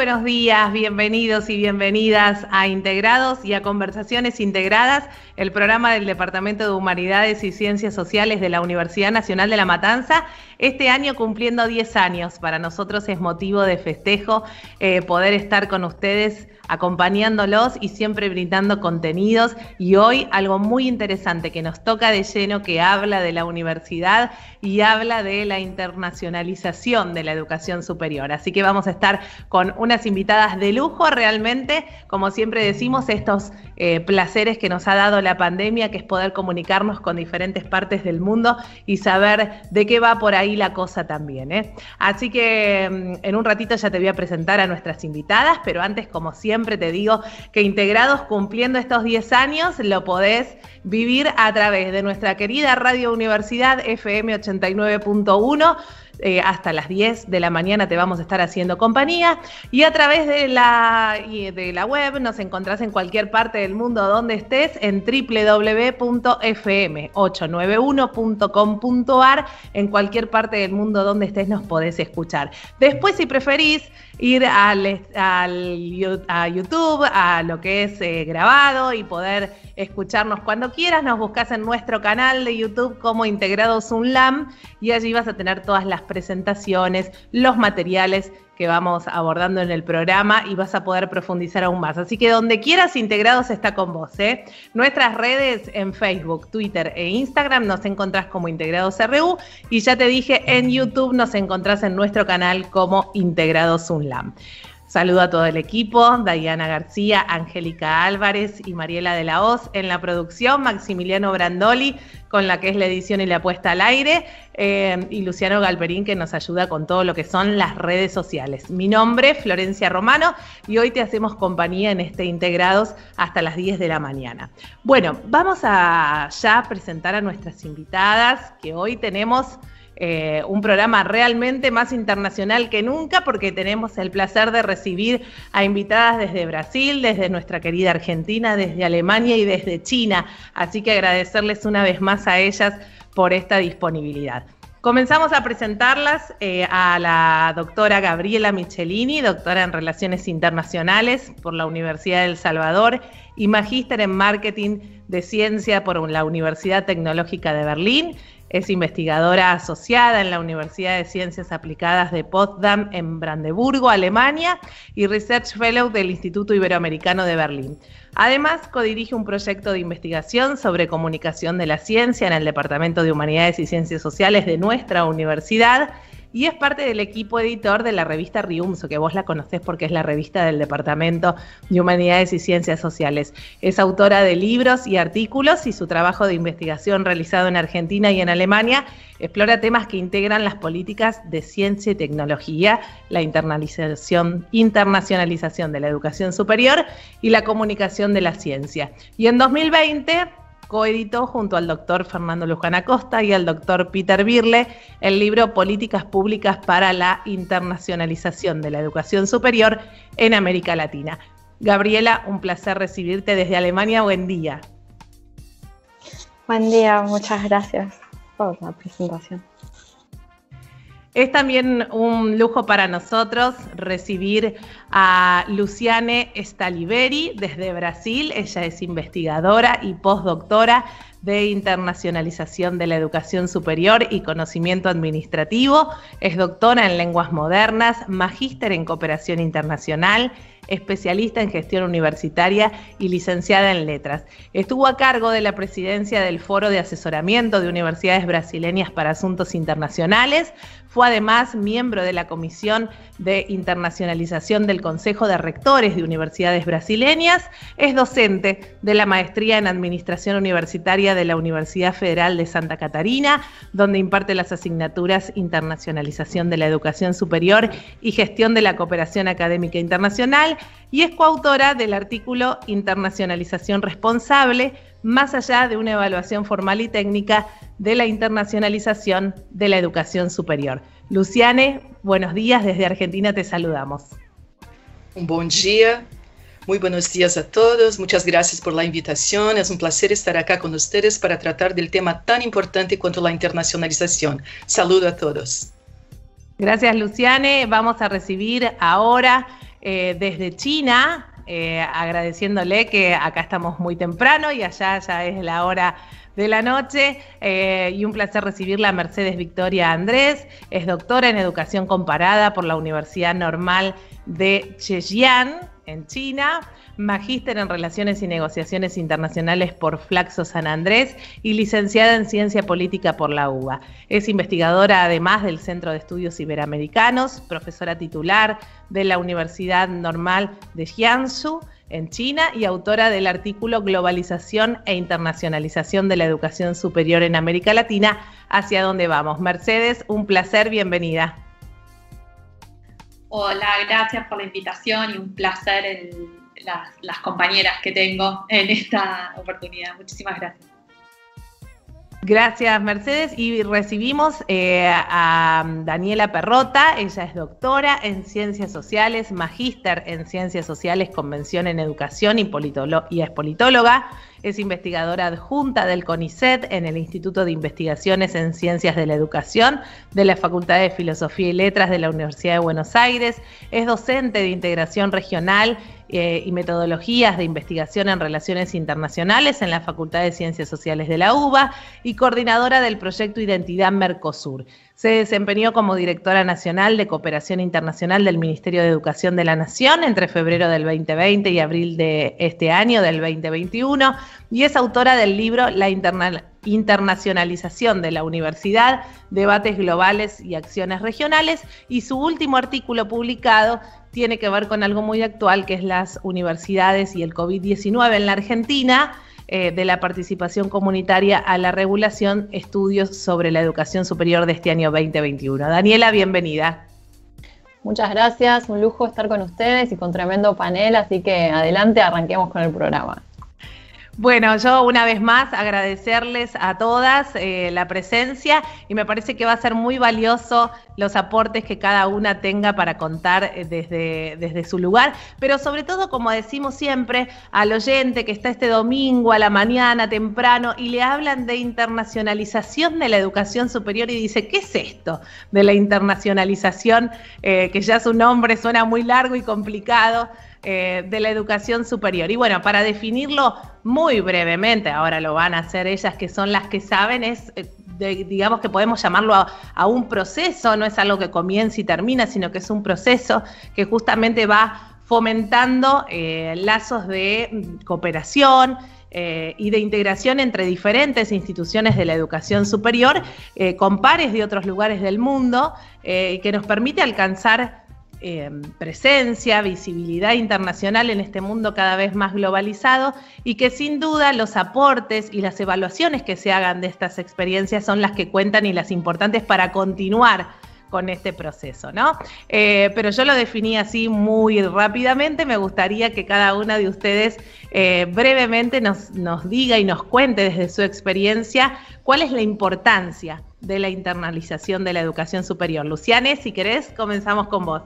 buenos días, bienvenidos y bienvenidas a Integrados y a Conversaciones Integradas, el programa del Departamento de Humanidades y Ciencias Sociales de la Universidad Nacional de La Matanza. Este año cumpliendo 10 años, para nosotros es motivo de festejo poder estar con ustedes acompañándolos y siempre brindando contenidos, y hoy algo muy interesante que nos toca de lleno, que habla de la universidad y habla de la internacionalización de la educación superior. Así que vamos a estar con unas invitadas de lujo realmente, como siempre decimos, estos placeres que nos ha dado la pandemia, que es poder comunicarnos con diferentes partes del mundo y saber de qué va por ahí la cosa también, Así que en un ratito ya te voy a presentar a nuestras invitadas, pero antes, como siempre te digo, que Integrados, cumpliendo estos 10 años, lo podés vivir a través de nuestra querida Radio Universidad FM 89.1. Hasta las 10 de la mañana te vamos a estar haciendo compañía, y a través de la web nos encontrás en cualquier parte del mundo donde estés en www.fm891.com.ar. En cualquier parte del mundo donde estés nos podés escuchar. Después, si preferís ir a YouTube, a lo que es grabado, y poder escucharnos cuando quieras, nos buscás en nuestro canal de YouTube como Integrados UNLAM, y allí vas a tener todas las presentaciones, los materiales que vamos abordando en el programa, y vas a poder profundizar aún más. Así que donde quieras, Integrados está con vos, Nuestras redes en Facebook, Twitter e Instagram nos encontrás como Integrados RU, y ya te dije, en YouTube nos encontrás en nuestro canal como Integrados UNLAM. Saludo a todo el equipo: Diana García, Angélica Álvarez y Mariela de la Hoz en la producción, Maximiliano Brandoli con la que es la edición y la puesta al aire, y Luciano Galperín, que nos ayuda con todo lo que son las redes sociales. Mi nombre es Florencia Romano y hoy te hacemos compañía en este Integrados hasta las 10 de la mañana. Bueno, vamos a ya presentar a nuestras invitadas, que hoy tenemos un programa realmente más internacional que nunca, porque tenemos el placer de recibir a invitadas desde Brasil, desde nuestra querida Argentina, desde Alemania y desde China. Así que agradecerles una vez más a ellas por esta disponibilidad. Comenzamos a presentarlas a la doctora Gabriela Michelini, doctora en Relaciones Internacionales por la Universidad de El Salvador y magíster en Marketing de Ciencia por la Universidad Tecnológica de Berlín. Es investigadora asociada en la Universidad de Ciencias Aplicadas de Potsdam en Brandeburgo, Alemania, y Research Fellow del Instituto Iberoamericano de Berlín. Además, codirige un proyecto de investigación sobre comunicación de la ciencia en el Departamento de Humanidades y Ciencias Sociales de nuestra universidad, y es parte del equipo editor de la revista Riumso, que vos la conocés porque es la revista del Departamento de Humanidades y Ciencias Sociales. Es autora de libros y artículos, y su trabajo de investigación realizado en Argentina y en Alemania explora temas que integran las políticas de ciencia y tecnología, la internacionalización de la educación superior y la comunicación de la ciencia. Y en 2020... coeditó junto al doctor Fernando Luján Acosta y al doctor Peter Birle el libro Políticas Públicas para la Internacionalización de la Educación Superior en América Latina. Gabriela, un placer recibirte desde Alemania. Buen día. Buen día, muchas gracias por la presentación. Es también un lujo para nosotros recibir a Luciane Staliveri desde Brasil. Ella es investigadora y postdoctora de internacionalización de la educación superior y conocimiento administrativo. Es doctora en lenguas modernas, magíster en cooperación internacional, especialista en gestión universitaria y licenciada en letras. Estuvo a cargo de la presidencia del Foro de Asesoramiento de Universidades Brasileñas para Asuntos Internacionales. Fue además miembro de la Comisión de Internacionalización del Consejo de Rectores de Universidades Brasileñas. Es docente de la Maestría en Administración Universitaria de la Universidad Federal de Santa Catarina, donde imparte las asignaturas Internacionalización de la Educación Superior y Gestión de la Cooperación Académica Internacional, y es coautora del artículo Internacionalización Responsable, más allá de una evaluación formal y técnica de la internacionalización de la educación superior. Luciane, buenos días, desde Argentina te saludamos. Un buen día, muy buenos días a todos, muchas gracias por la invitación, es un placer estar acá con ustedes para tratar del tema tan importante cuanto la internacionalización. Saludo a todos. Gracias, Luciane. Vamos a recibir ahora desde China, agradeciéndole que acá estamos muy temprano y allá ya es la hora de la noche, y un placer recibirla a Mercedes Victoria Andrés. Es doctora en Educación Comparada por la Universidad Normal de Zhejiang, en China, magíster en Relaciones y Negociaciones Internacionales por Flaxo San Andrés y licenciada en Ciencia Política por la UBA. Es investigadora además del Centro de Estudios Iberoamericanos, profesora titular de la Universidad Normal de Jiangsu, en China, y autora del artículo Globalización e Internacionalización de la Educación Superior en América Latina, ¿hacia dónde vamos? Mercedes, un placer, bienvenida. Hola, gracias por la invitación y un placer las compañeras que tengo en esta oportunidad. Muchísimas gracias. Gracias, Mercedes. Y recibimos a Daniela Perrota. Ella es doctora en Ciencias Sociales, magíster en Ciencias Sociales con mención en Educación y es politóloga. Es investigadora adjunta del CONICET en el Instituto de Investigaciones en Ciencias de la Educación de la Facultad de Filosofía y Letras de la Universidad de Buenos Aires. Es docente de Integración Regional y Metodologías de Investigación en Relaciones Internacionales en la Facultad de Ciencias Sociales de la UBA y coordinadora del proyecto Identidad Mercosur. Se desempeñó como directora nacional de Cooperación Internacional del Ministerio de Educación de la Nación entre febrero del 2020 y abril de este año, del 2021, y es autora del libro La Internacionalización de la Universidad, Debates Globales y Acciones Regionales, y su último artículo publicado tiene que ver con algo muy actual, que es las universidades y el COVID-19 en la Argentina, de la participación comunitaria a la regulación, estudios sobre la educación superior de este año 2021. Daniela, bienvenida. Muchas gracias, un lujo estar con ustedes y con tremendo panel, así que adelante, arranquemos con el programa. Bueno, yo una vez más agradecerles a todas la presencia, y me parece que va a ser muy valioso los aportes que cada una tenga para contar desde su lugar, pero sobre todo, como decimos siempre, al oyente que está este domingo a la mañana temprano y le hablan de internacionalización de la educación superior y dice, ¿qué es esto de la internacionalización? Que ya su nombre suena muy largo y complicado. De la educación superior. Y bueno, para definirlo muy brevemente, ahora lo van a hacer ellas que son las que saben, digamos que podemos llamarlo a un proceso, no es algo que comienza y termina, sino que es un proceso que justamente va fomentando lazos de cooperación y de integración entre diferentes instituciones de la educación superior, con pares de otros lugares del mundo, que nos permite alcanzar presencia, visibilidad internacional en este mundo cada vez más globalizado, y que sin duda los aportes y las evaluaciones que se hagan de estas experiencias son las que cuentan y las importantes para continuar con este proceso, ¿no? Pero yo lo definí así muy rápidamente. Me gustaría que cada una de ustedes brevemente nos diga y nos cuente desde su experiencia cuál es la importancia de la internalización de la educación superior. Luciane, si querés, comenzamos con vos.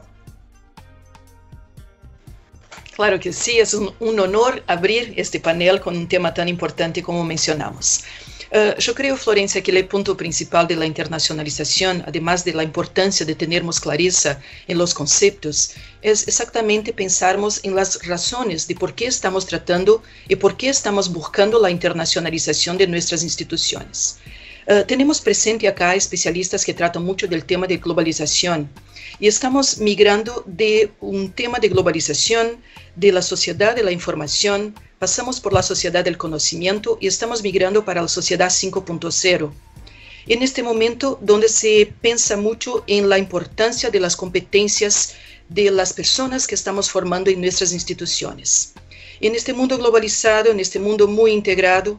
Claro que sí, es un honor abrir este panel con un tema tan importante como mencionamos. Yo creo, Florencia, que el punto principal de la internacionalización, además de la importancia de tenermos clareza en los conceptos, es exactamente pensarmos en las razones de por qué estamos tratando y por qué estamos buscando la internacionalización de nuestras instituciones. Tenemos presente acá especialistas que tratan mucho del tema de globalización, y estamos migrando de un tema de globalización de la sociedad de la información, pasamos por la sociedad del conocimiento y estamos migrando para la sociedad 5.0. En este momento donde se piensa mucho en la importancia de las competencias de las personas que estamos formando en nuestras instituciones. En este mundo globalizado, en este mundo muy integrado,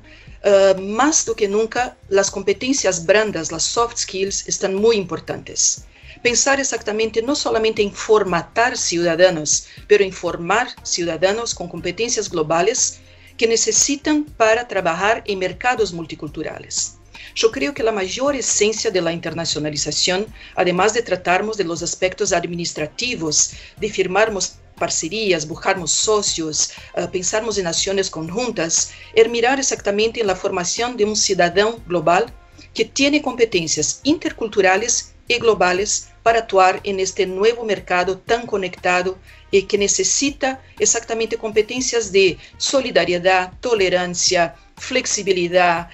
más do que nunca, las competencias brandas, las soft skills, están muy importantes. Pensar exactamente no solamente en formatar ciudadanos, pero en formar ciudadanos con competencias globales que necesitan para trabajar en mercados multiculturales. Yo creo que la mayor esencia de la internacionalización, además de tratarmos de los aspectos administrativos, de firmarmos parcerias, buscarmos socios, pensarmos en acciones conjuntas, es mirar exactamente en la formación de un ciudadano global que tiene competencias interculturales y globales para actuar en este nuevo mercado tan conectado y que necesita exactamente competencias de solidaridad, tolerancia, flexibilidad,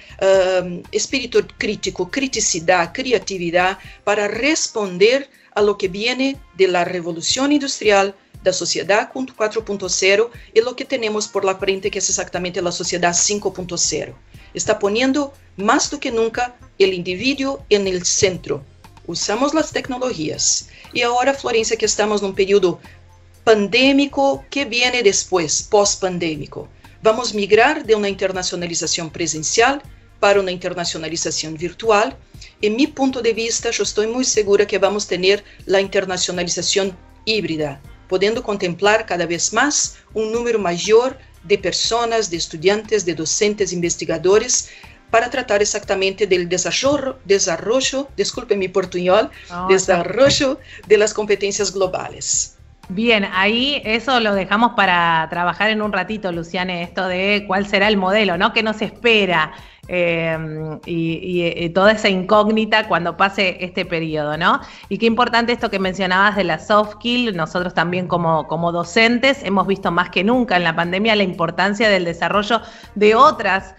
espíritu crítico, criticidad, creatividad, para responder a lo que viene de la revolución industrial, da sociedad 4.0 y lo que tenemos por la frente, que es exactamente la sociedad 5.0. Está poniendo más do que nunca el individuo en el centro. Usamos las tecnologías. Y ahora, Florencia, que estamos en un periodo pandémico, ¿qué viene después, post-pandémico? Vamos a migrar de una internacionalización presencial para una internacionalización virtual. En mi punto de vista, yo estoy muy segura que vamos a tener la internacionalización híbrida, pudiendo contemplar cada vez más un número mayor de personas, de estudiantes, de docentes, investigadores, para tratar exactamente del desarrollo, disculpe mi portuñol, desarrollo de las competencias globales. Bien, ahí eso lo dejamos para trabajar en un ratito, Luciane, esto de cuál será el modelo, ¿no? ¿Qué nos espera? Y toda esa incógnita cuando pase este periodo, ¿no? Y qué importante esto que mencionabas de la soft skill. Nosotros también como docentes hemos visto más que nunca en la pandemia la importancia del desarrollo de otras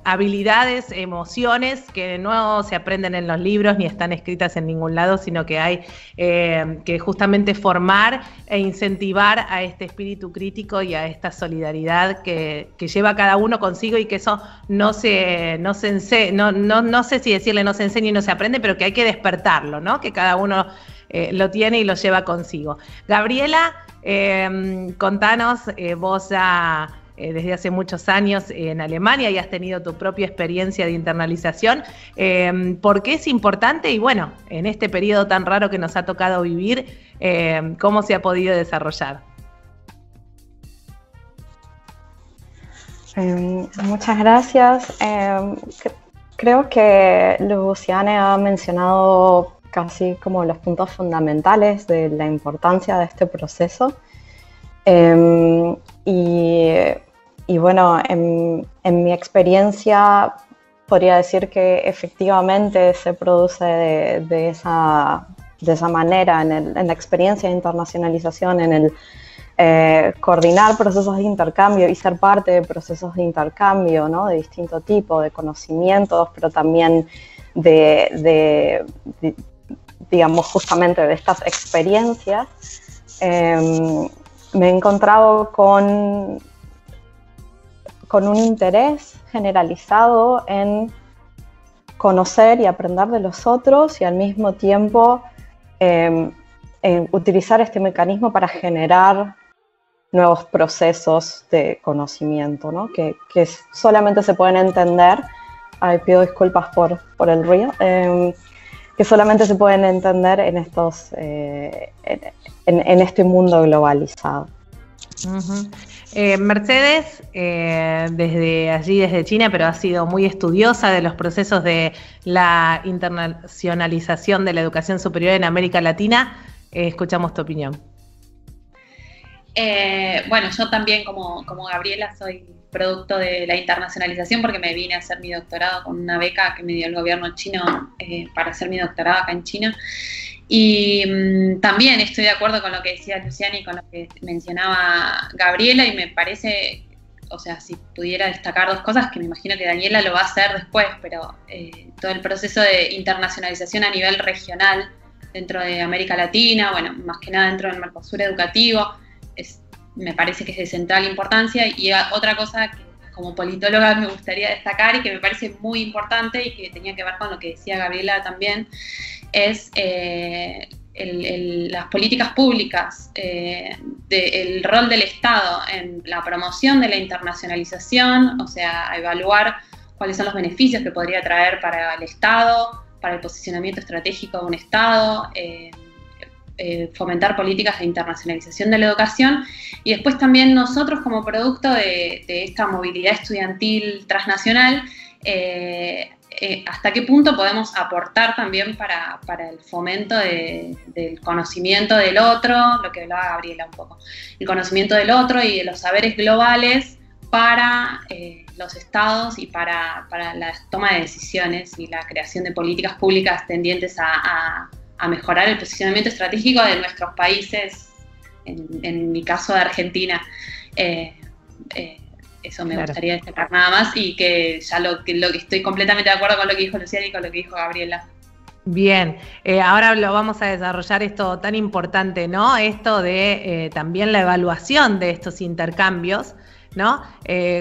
habilidades, emociones que no se aprenden en los libros ni están escritas en ningún lado, sino que hay que justamente formar e incentivar a este espíritu crítico y a esta solidaridad que lleva cada uno consigo, y que eso no sé si decirle no se enseña y no se aprende, pero que hay que despertarlo, ¿no? Que cada uno lo tiene y lo lleva consigo. Gabriela, contanos, vos ya desde hace muchos años en Alemania y has tenido tu propia experiencia de internalización. ¿Por qué es importante? Y bueno, en este periodo tan raro que nos ha tocado vivir, ¿cómo se ha podido desarrollar? Muchas gracias. Creo que Luciane ha mencionado casi como los puntos fundamentales de la importancia de este proceso. Y bueno, en mi experiencia podría decir que efectivamente se produce de esa manera en la experiencia de internacionalización, en el coordinar procesos de intercambio y ser parte de procesos de intercambio, ¿no? De distinto tipo, de conocimientos, pero también digamos, justamente de estas experiencias. Me he encontrado con un interés generalizado en conocer y aprender de los otros, y al mismo tiempo utilizar este mecanismo para generar nuevos procesos de conocimiento, ¿no? Que solamente se pueden entender, pido disculpas por el ruido, que solamente se pueden entender en este mundo globalizado. Uh-huh. Mercedes, desde China, pero ha sido muy estudiosa de los procesos de la internacionalización de la educación superior en América Latina. Escuchamos tu opinión. Bueno, yo también, como Gabriela, soy producto de la internacionalización, porque me vine a hacer mi doctorado con una beca que me dio el gobierno chino para hacer mi doctorado acá en China. Y también estoy de acuerdo con lo que decía Luciana y con lo que mencionaba Gabriela, y me parece, o sea, si pudiera destacar dos cosas, que me imagino que Daniela lo va a hacer después, pero todo el proceso de internacionalización a nivel regional dentro de América Latina, bueno, más que nada dentro del Mercosur educativo, me parece que es de central importancia. Y otra cosa que como politóloga me gustaría destacar y que me parece muy importante y que tenía que ver con lo que decía Gabriela también, es las políticas públicas, el rol del Estado en la promoción de la internacionalización, o sea, evaluar cuáles son los beneficios que podría traer para el Estado, para el posicionamiento estratégico de un Estado, fomentar políticas de internacionalización de la educación, y después también nosotros como producto de esta movilidad estudiantil transnacional, hasta qué punto podemos aportar también para el fomento del conocimiento del otro, lo que hablaba Gabriela un poco, el conocimiento del otro y de los saberes globales para los estados y para la toma de decisiones y la creación de políticas públicas tendientes a mejorar el posicionamiento estratégico de nuestros países, en mi caso de Argentina. Eso me gustaría destacar nada más, y que ya lo que estoy completamente de acuerdo con lo que dijo Luciana y con lo que dijo Gabriela. Bien, ahora lo vamos a desarrollar, esto tan importante, ¿no? Esto de también la evaluación de estos intercambios, ¿no?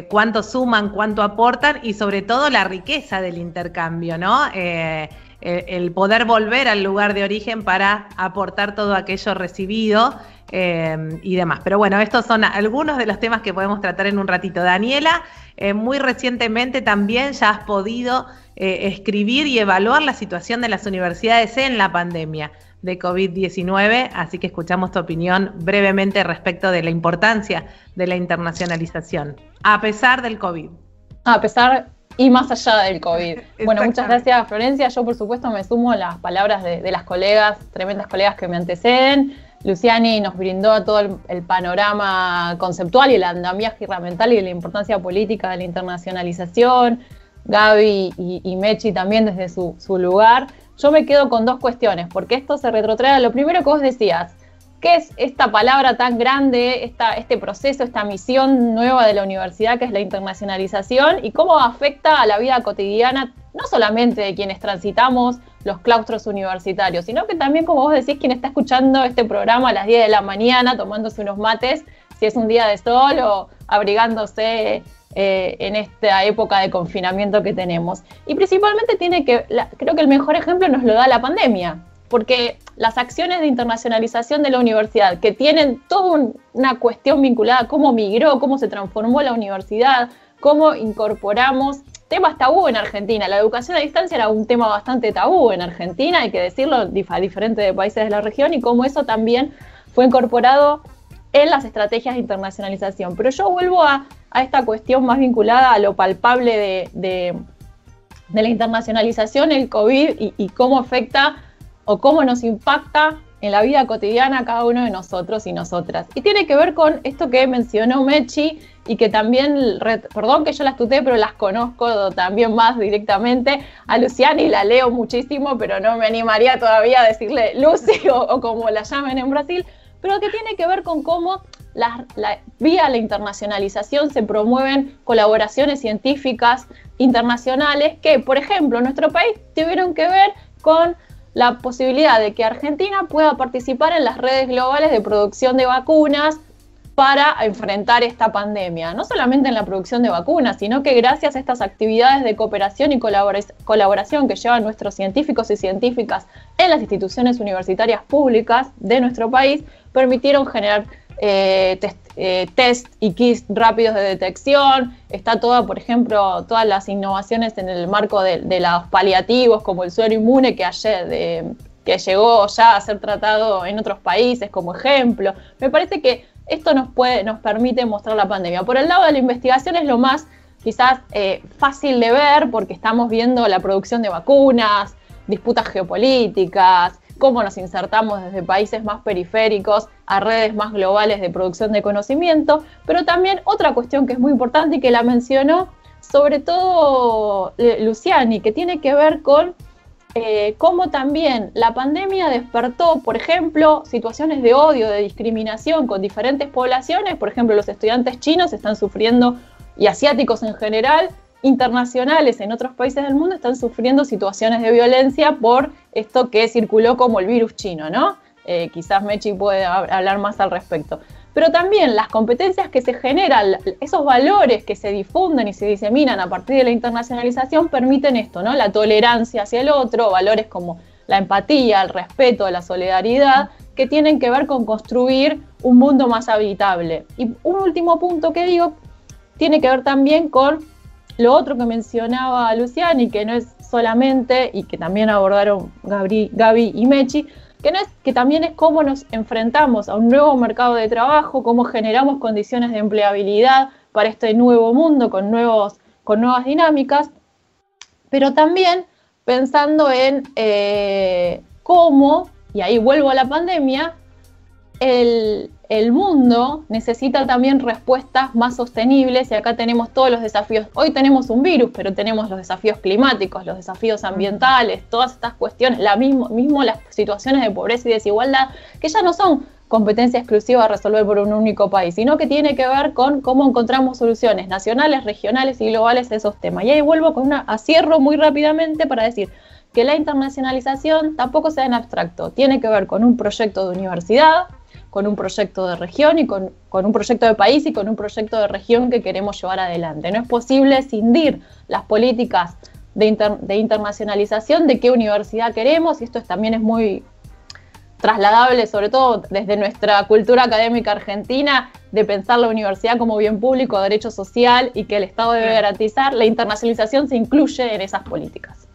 Cuánto suman, cuánto aportan, y sobre todo la riqueza del intercambio, ¿no? El poder volver al lugar de origen para aportar todo aquello recibido y demás. Pero bueno, estos son algunos de los temas que podemos tratar en un ratito. Daniela, muy recientemente también ya has podido escribir y evaluar la situación de las universidades en la pandemia de COVID-19, así que escuchamos tu opinión brevemente respecto de la importancia de la internacionalización, a pesar del COVID. A pesar y más allá del COVID. Bueno, muchas gracias, Florencia. Yo, por supuesto, me sumo a las palabras de las colegas, tremendas colegas que me anteceden. Luciani nos brindó todo el panorama conceptual y el andamiaje herramental y la importancia política de la internacionalización. Gaby y Mechi también desde su lugar. Yo me quedo con dos cuestiones, porque esto se retrotrae a lo primero que vos decías. ¿Qué es esta palabra tan grande, este proceso, esta misión nueva de la universidad que es la internacionalización, y cómo afecta a la vida cotidiana, no solamente de quienes transitamos los claustros universitarios, sino que también, como vos decís, quien está escuchando este programa a las 10 de la mañana, tomándose unos mates, si es un día de sol o abrigándose en esta época de confinamiento que tenemos. Y principalmente creo que el mejor ejemplo nos lo da la pandemia, porque las acciones de internacionalización de la universidad, que tienen toda una cuestión vinculada a cómo migró, cómo se transformó la universidad, cómo incorporamos temas tabú en Argentina. La educación a distancia era un tema bastante tabú en Argentina, hay que decirlo, diferente de países de la región, y cómo eso también fue incorporado en las estrategias de internacionalización. Pero yo vuelvo a esta cuestión más vinculada a lo palpable de la internacionalización, el COVID, y cómo afecta o cómo nos impacta en la vida cotidiana a cada uno de nosotros y nosotras. Y tiene que ver con esto que mencionó Mechi, y que también, perdón que yo las tuteé, pero las conozco también más directamente. A Luciani la leo muchísimo, pero no me animaría todavía a decirle Lucy o como la llamen en Brasil, pero que tiene que ver con cómo vía la internacionalización se promueven colaboraciones científicas internacionales que, por ejemplo, en nuestro país tuvieron que ver con la posibilidad de que Argentina pueda participar en las redes globales de producción de vacunas para enfrentar esta pandemia. No solamente en la producción de vacunas, sino que gracias a estas actividades de cooperación y colaboración que llevan nuestros científicos y científicas en las instituciones universitarias públicas de nuestro país, permitieron generar test y kits rápidos de detección. Está por ejemplo, todas las innovaciones en el marco de los paliativos, como el suero inmune que llegó ya a ser tratado en otros países como ejemplo. Me parece que esto nos permite mostrar la pandemia. Por el lado de la investigación es lo más quizás fácil de ver, porque estamos viendo la producción de vacunas, disputas geopolíticas, cómo nos insertamos desde países más periféricos a redes más globales de producción de conocimiento, pero también otra cuestión que es muy importante y que la mencionó sobre todo Luciani, que tiene que ver con cómo también la pandemia despertó, por ejemplo, situaciones de odio, de discriminación con diferentes poblaciones. Por ejemplo, los estudiantes chinos están sufriendo, y asiáticos en general, internacionales en otros países del mundo están sufriendo situaciones de violencia por esto que circuló como el virus chino, ¿no? Quizás Mechi puede hablar más al respecto. Pero también las competencias que se generan, esos valores que se difunden y se diseminan a partir de la internacionalización permiten esto, ¿no? La tolerancia hacia el otro, valores como la empatía, el respeto, la solidaridad, que tienen que ver con construir un mundo más habitable. Y un último punto que digo tiene que ver también con lo otro que mencionaba Luciani, que no es solamente, y que también abordaron Gaby y Mechi, que también es cómo nos enfrentamos a un nuevo mercado de trabajo, cómo generamos condiciones de empleabilidad para este nuevo mundo con nuevas dinámicas, pero también pensando en cómo, y ahí vuelvo a la pandemia, el mundo necesita también respuestas más sostenibles y acá tenemos todos los desafíos. Hoy tenemos un virus, pero tenemos los desafíos climáticos, los desafíos ambientales, todas estas cuestiones, mismo las situaciones de pobreza y desigualdad, que ya no son competencia exclusiva a resolver por un único país, sino que tiene que ver con cómo encontramos soluciones nacionales, regionales y globales a esos temas. Y ahí vuelvo con cierro muy rápidamente para decir que la internacionalización tampoco sea en abstracto, tiene que ver con un proyecto de universidad, con un proyecto de región y con un proyecto de país y con un proyecto de región que queremos llevar adelante. No es posible escindir las políticas de internacionalización de qué universidad queremos, y esto también es muy trasladable, sobre todo desde nuestra cultura académica argentina, de pensar la universidad como bien público, derecho social y que el Estado debe garantizar. La internacionalización se incluye en esas políticas.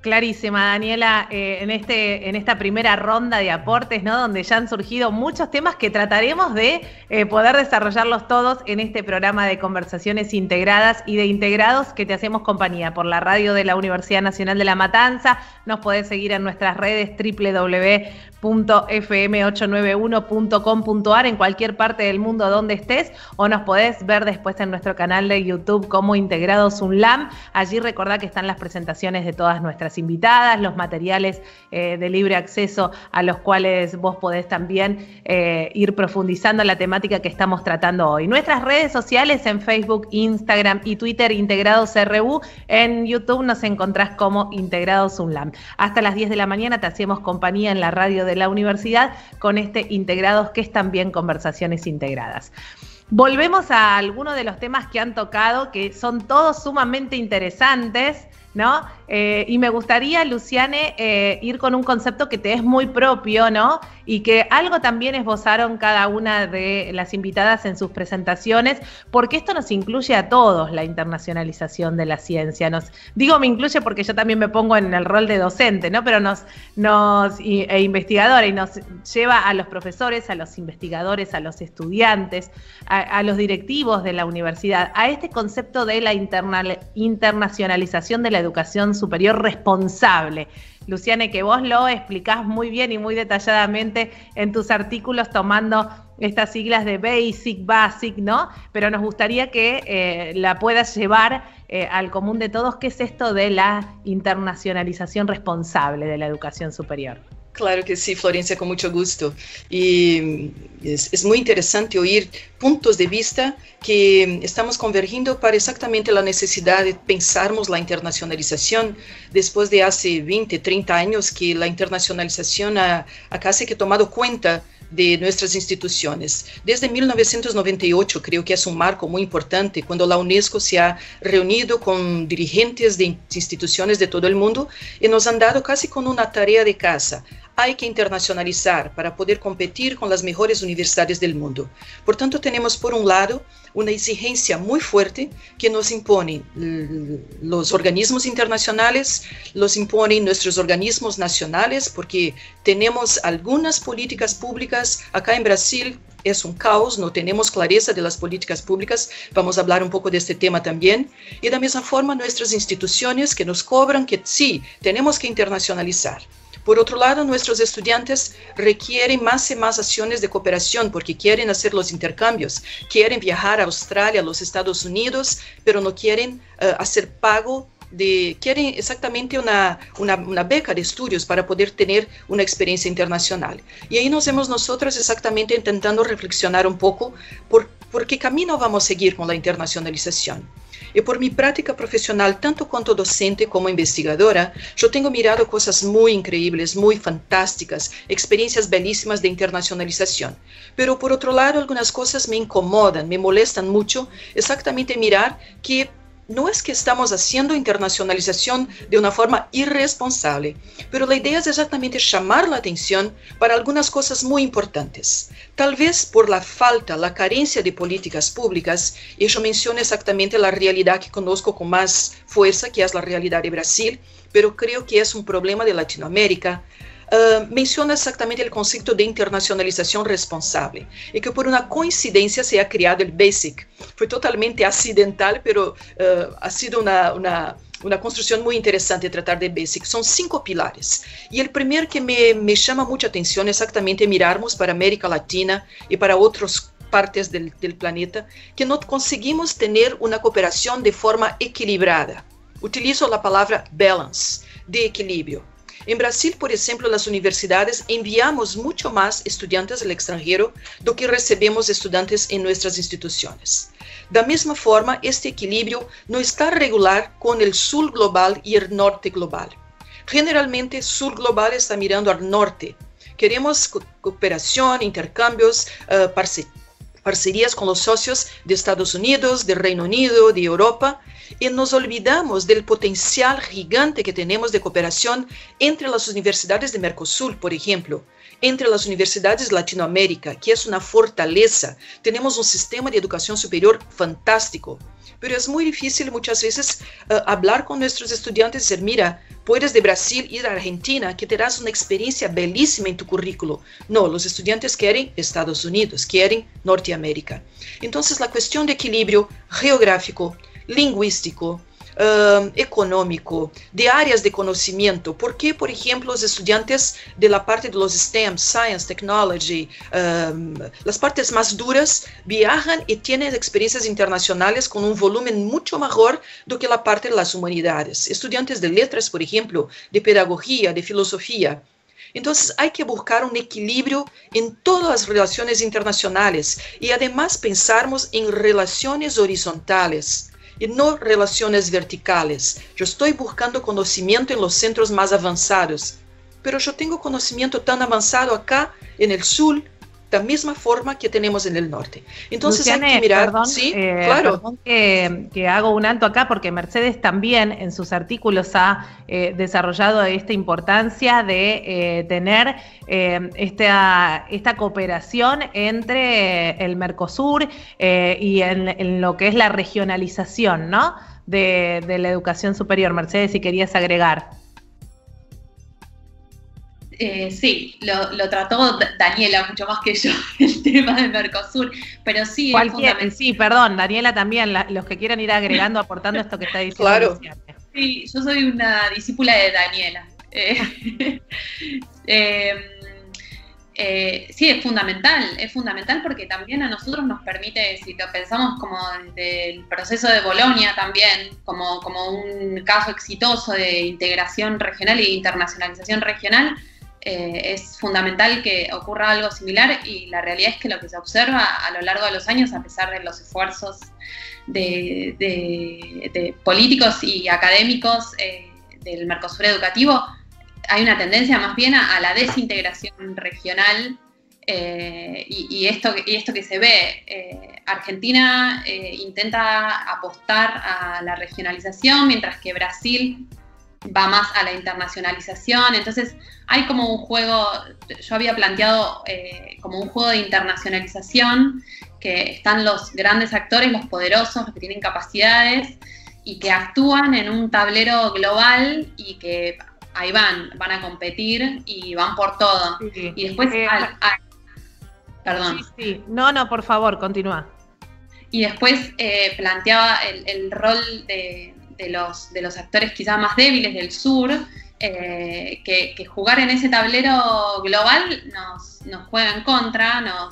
Clarísima, Daniela, en esta primera ronda de aportes, ¿no? Donde ya han surgido muchos temas que trataremos de poder desarrollarlos todos en este programa de conversaciones integradas y de integrados que te hacemos compañía por la radio de la Universidad Nacional de La Matanza. Nos podés seguir en nuestras redes www.fm891.com.ar en cualquier parte del mundo donde estés, o nos podés ver después en nuestro canal de YouTube como Integrados UNLAM. Allí recordá que están las presentaciones de todas nuestras invitadas, los materiales de libre acceso a los cuales vos podés también ir profundizando la temática que estamos tratando hoy. Nuestras redes sociales en Facebook, Instagram y Twitter, Integrados RU. En YouTube nos encontrás como Integrados UNLAM. Hasta las 10 de la mañana te hacemos compañía en la radio de la universidad con Integrados, que es también conversaciones integradas. Volvemos a algunos de los temas que han tocado, que son todos sumamente interesantes, ¿no? Y me gustaría, Luciane, ir con un concepto que te es muy propio, ¿no? Y que algo también esbozaron cada una de las invitadas en sus presentaciones, porque esto nos incluye a todos, la internacionalización de la ciencia. Me incluye porque yo también me pongo en el rol de docente, ¿no? Pero e investigadora, y nos lleva a los profesores, a los investigadores, a los estudiantes, a los directivos de la universidad, a este concepto de la internacionalización de la educación superior responsable. Luciane, que vos lo explicás muy bien y muy detalladamente en tus artículos, tomando estas siglas de basic, ¿no? Pero nos gustaría que la puedas llevar al común de todos. ¿Qué es esto de la internacionalización responsable de la educación superior? Claro que sí, Florencia, con mucho gusto. Y es muy interesante oír puntos de vista que estamos convergiendo para exactamente la necesidad de pensarmos la internacionalización después de hace 20, 30 años que la internacionalización ha casi que tomado cuenta de nuestras instituciones. Desde 1998 creo que es un marco muy importante cuando la UNESCO se ha reunido con dirigentes de instituciones de todo el mundo y nos han dado casi con una tarea de casa. Hay que internacionalizar para poder competir con las mejores universidades del mundo. Por tanto, tenemos por un lado una exigencia muy fuerte que nos imponen los organismos internacionales, los imponen nuestros organismos nacionales, porque tenemos algunas políticas públicas. Acá en Brasil es un caos, no tenemos clareza de las políticas públicas, vamos a hablar un poco de este tema también. Y de la misma forma nuestras instituciones que nos cobran que sí, tenemos que internacionalizar. Por otro lado, nuestros estudiantes requieren más y más acciones de cooperación porque quieren hacer los intercambios, quieren viajar a Australia, a los Estados Unidos, pero no quieren hacer pago quieren exactamente una beca de estudios para poder tener una experiencia internacional. Y ahí nos vemos nosotros exactamente intentando reflexionar un poco por qué camino vamos a seguir con la internacionalización. Y por mi práctica profesional, tanto cuanto docente como investigadora, yo tengo mirado cosas muy increíbles, muy fantásticas, experiencias belísimas de internacionalización. Pero por otro lado, algunas cosas me incomodan, me molestan mucho, exactamente mirar que no es que estamos haciendo internacionalización de una forma irresponsable, pero la idea es exactamente llamar la atención para algunas cosas muy importantes. Tal vez por la falta, la carencia de políticas públicas, y yo menciono exactamente la realidad que conozco con más fuerza, que es la realidad de Brasil, pero creo que es un problema de Latinoamérica. Menciona exactamente el concepto de internacionalización responsable y que por una coincidencia se ha creado el BASIC. Fue totalmente accidental, pero ha sido una una construcción muy interesante tratar de BASIC. Son 5 pilares. Y el primer que me llama mucha atención exactamente mirarmos para América Latina y para otras partes del planeta, que no conseguimos tener una cooperación de forma equilibrada. Utilizo la palabra balance, de equilibrio. En Brasil, por ejemplo, las universidades enviamos mucho más estudiantes al extranjero do que recebemos estudiantes en nuestras instituciones. Da misma forma, este equilibrio no está regular con el sur global y el norte global. Generalmente, el sur global está mirando al norte. Queremos cooperación, intercambios, parcerías con los socios de Estados Unidos, del Reino Unido, de Europa, y nos olvidamos del potencial gigante que tenemos de cooperación entre las universidades de Mercosur, por ejemplo, entre las universidades de Latinoamérica, que es una fortaleza. Tenemos un sistema de educación superior fantástico, pero es muy difícil muchas veces hablar con nuestros estudiantes y decir, mira, puedes de Brasil ir a Argentina, que tendrás una experiencia bellísima en tu currículo. No, los estudiantes quieren Estados Unidos, quieren Norteamérica. Entonces, la cuestión de equilibrio geográfico, lingüístico, económico, de áreas de conocimiento. ¿Por qué, por ejemplo, los estudiantes de la parte de los STEM, Science, Technology, las partes más duras, viajan y tienen experiencias internacionales con un volumen mucho mejor do que la parte de las humanidades? Estudiantes de letras, por ejemplo, de pedagogía, de filosofía. Entonces hay que buscar un equilibrio en todas las relaciones internacionales y además pensarmos en relaciones horizontales y no relaciones verticales. Yo estoy buscando conocimiento en los centros más avanzados, pero yo tengo conocimiento tan avanzado acá en el sur, de la misma forma que tenemos en el norte. Entonces Luciane, hay que mirar, perdón, sí, claro. Perdón que hago un alto acá, porque Mercedes también en sus artículos ha desarrollado esta importancia de tener esta cooperación entre el Mercosur y en lo que es la regionalización, ¿no? de la educación superior. Mercedes, si querías agregar. Sí, lo trató Daniela mucho más que yo, el tema del Mercosur, pero sí es fundamental. Sí, perdón, Daniela también, los que quieran ir agregando, aportando esto que está diciendo. Claro. Luciane. Sí, yo soy una discípula de Daniela. Sí, es fundamental porque también a nosotros nos permite, si lo pensamos como desde el proceso de Bolonia también, como un caso exitoso de integración regional e internacionalización regional, es fundamental que ocurra algo similar, y la realidad es que lo que se observa a lo largo de los años, a pesar de los esfuerzos de políticos y académicos del Mercosur educativo, hay una tendencia más bien a la desintegración regional, y esto que se ve. Argentina intenta apostar a la regionalización, mientras que Brasil va más a la internacionalización. Entonces hay como un juego, yo había planteado como un juego de internacionalización, que están los grandes actores, los poderosos, los que tienen capacidades y que actúan en un tablero global, y que ahí van a competir y van por todo. Sí. Y después perdón. Sí. No, por favor, continúa. Y después planteaba el rol de los actores quizás más débiles del sur, que jugar en ese tablero global nos juega en contra, no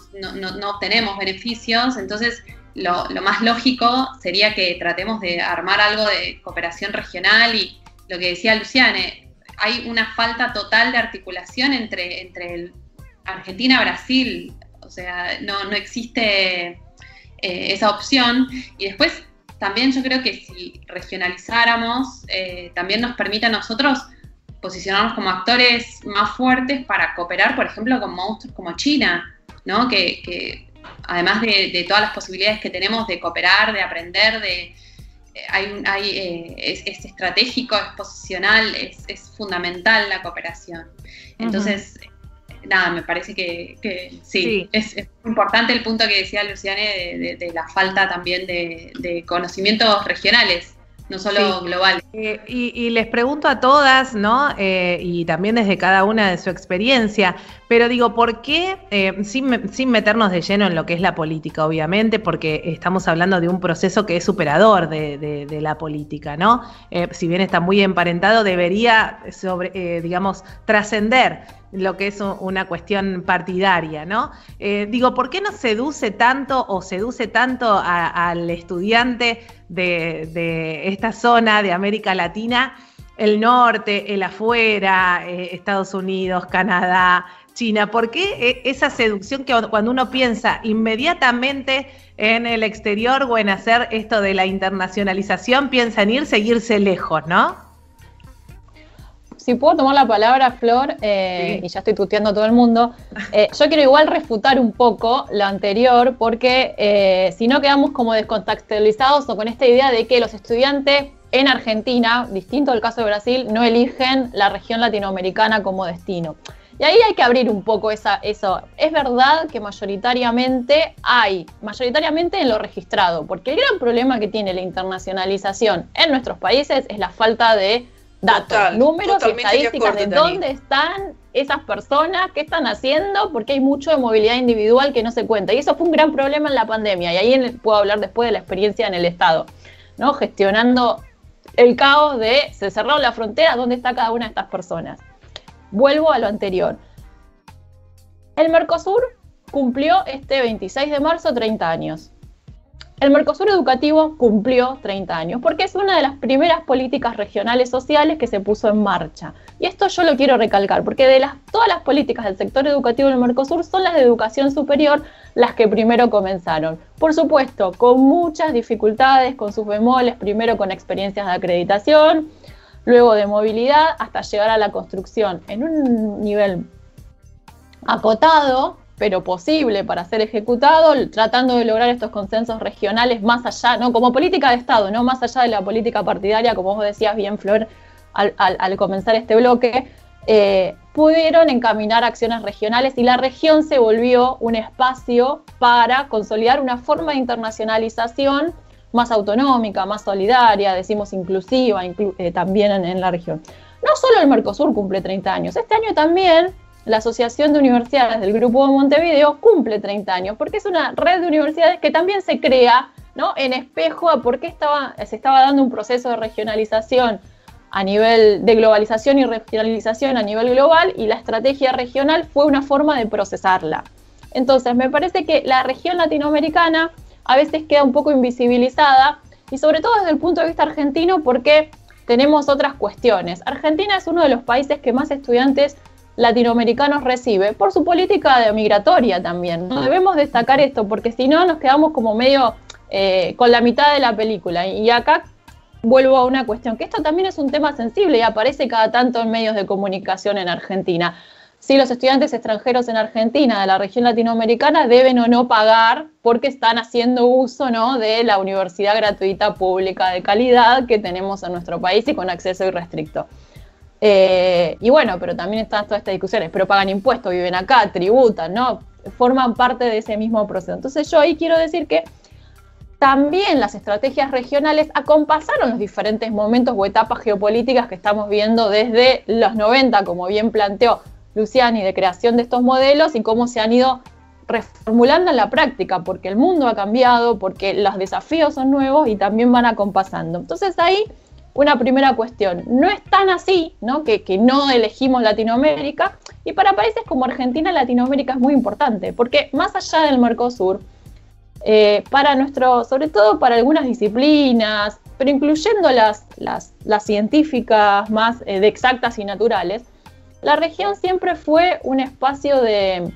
obtenemos beneficios. Entonces lo más lógico sería que tratemos de armar algo de cooperación regional, y lo que decía Luciane, hay una falta total de articulación entre Argentina y Brasil. O sea, no existe esa opción. Y después también yo creo que si regionalizáramos, también nos permite a nosotros posicionarnos como actores más fuertes para cooperar, por ejemplo, con monstruos como China, ¿no? Que además de todas las posibilidades que tenemos de cooperar, de aprender, es estratégico, es posicional, es fundamental la cooperación. Entonces, nada, me parece que sí. Es importante el punto que decía Luciane de la falta también de conocimientos regionales no solo globales. Y les pregunto a todas, ¿no? Y también desde cada una de su experiencia, pero digo, ¿por qué, sin meternos de lleno en lo que es la política, obviamente, porque estamos hablando de un proceso que es superador de la política, ¿no? Si bien está muy emparentado, debería, digamos, trascender lo que es una cuestión partidaria, ¿no? Digo, ¿por qué nos seduce tanto al estudiante de esta zona de América Latina, el norte, el afuera, Estados Unidos, Canadá, China? ¿Por qué esa seducción que cuando uno piensa inmediatamente en el exterior o en hacer esto de la internacionalización, piensa en seguirse lejos, ¿no? Si puedo tomar la palabra, Flor, sí. Y ya estoy tuteando a todo el mundo, yo quiero igual refutar un poco lo anterior, porque si no quedamos como descontextualizados o con esta idea de que los estudiantes en Argentina, distinto del caso de Brasil, no eligen la región latinoamericana como destino. Y ahí hay que abrir un poco eso. Es verdad que mayoritariamente en lo registrado, porque el gran problema que tiene la internacionalización en nuestros países es la falta de datos, números y estadísticas de dónde están esas personas, qué están haciendo, porque hay mucho de movilidad individual que no se cuenta. Y eso fue un gran problema en la pandemia, y ahí puedo hablar después de la experiencia en el Estado, ¿no? Gestionando el caos de se cerraron las fronteras, ¿dónde está cada una de estas personas? Vuelvo a lo anterior. El Mercosur cumplió este 26 de marzo 30 años. El Mercosur educativo cumplió 30 años, porque es una de las primeras políticas regionales sociales que se puso en marcha. Y esto yo lo quiero recalcar, porque todas las políticas del sector educativo del Mercosur son las de educación superior las que primero comenzaron. Por supuesto, con muchas dificultades, con sus bemoles, primero con experiencias de acreditación, luego de movilidad, hasta llegar a la construcción en un nivel acotado, pero posible para ser ejecutado, tratando de lograr estos consensos regionales más allá, ¿no? Como política de Estado, no más allá de la política partidaria, como vos decías bien, Flor, al comenzar este bloque, pudieron encaminar acciones regionales y la región se volvió un espacio para consolidar una forma de internacionalización más autonómica, más solidaria, decimos inclusiva, también en la región. No solo el Mercosur cumple 30 años, este año también la Asociación de Universidades del Grupo de Montevideo cumple 30 años, porque es una red de universidades que también se crea, ¿no?, en espejo a por qué se estaba dando un proceso de regionalización a nivel de globalización y regionalización a nivel global, y la estrategia regional fue una forma de procesarla. Entonces, me parece que la región latinoamericana a veces queda un poco invisibilizada, y sobre todo desde el punto de vista argentino, porque tenemos otras cuestiones. Argentina es uno de los países que más estudiantes latinoamericanos recibe, por su política migratoria también. No debemos destacar esto, porque si no nos quedamos como medio con la mitad de la película. Y acá vuelvo a una cuestión, que esto también es un tema sensible y aparece cada tanto en medios de comunicación en Argentina. Si los estudiantes extranjeros en Argentina, de la región latinoamericana, deben o no pagar porque están haciendo uso, ¿no?, de la universidad gratuita pública de calidad que tenemos en nuestro país y con acceso irrestricto. Y bueno, pero también están todas estas discusiones, pero pagan impuestos, viven acá, tributan, ¿no? Forman parte de ese mismo proceso. Entonces yo ahí quiero decir que también las estrategias regionales acompasaron los diferentes momentos o etapas geopolíticas que estamos viendo desde los 90, como bien planteó Luciani, de creación de estos modelos y cómo se han ido reformulando en la práctica, porque el mundo ha cambiado, porque los desafíos son nuevos y también van acompasando. Entonces ahí una primera cuestión, no es tan así, ¿no?, que no elegimos Latinoamérica, y para países como Argentina, Latinoamérica es muy importante, porque más allá del Mercosur, sobre todo para algunas disciplinas, pero incluyendo las científicas más de exactas y naturales, la región siempre fue un espacio de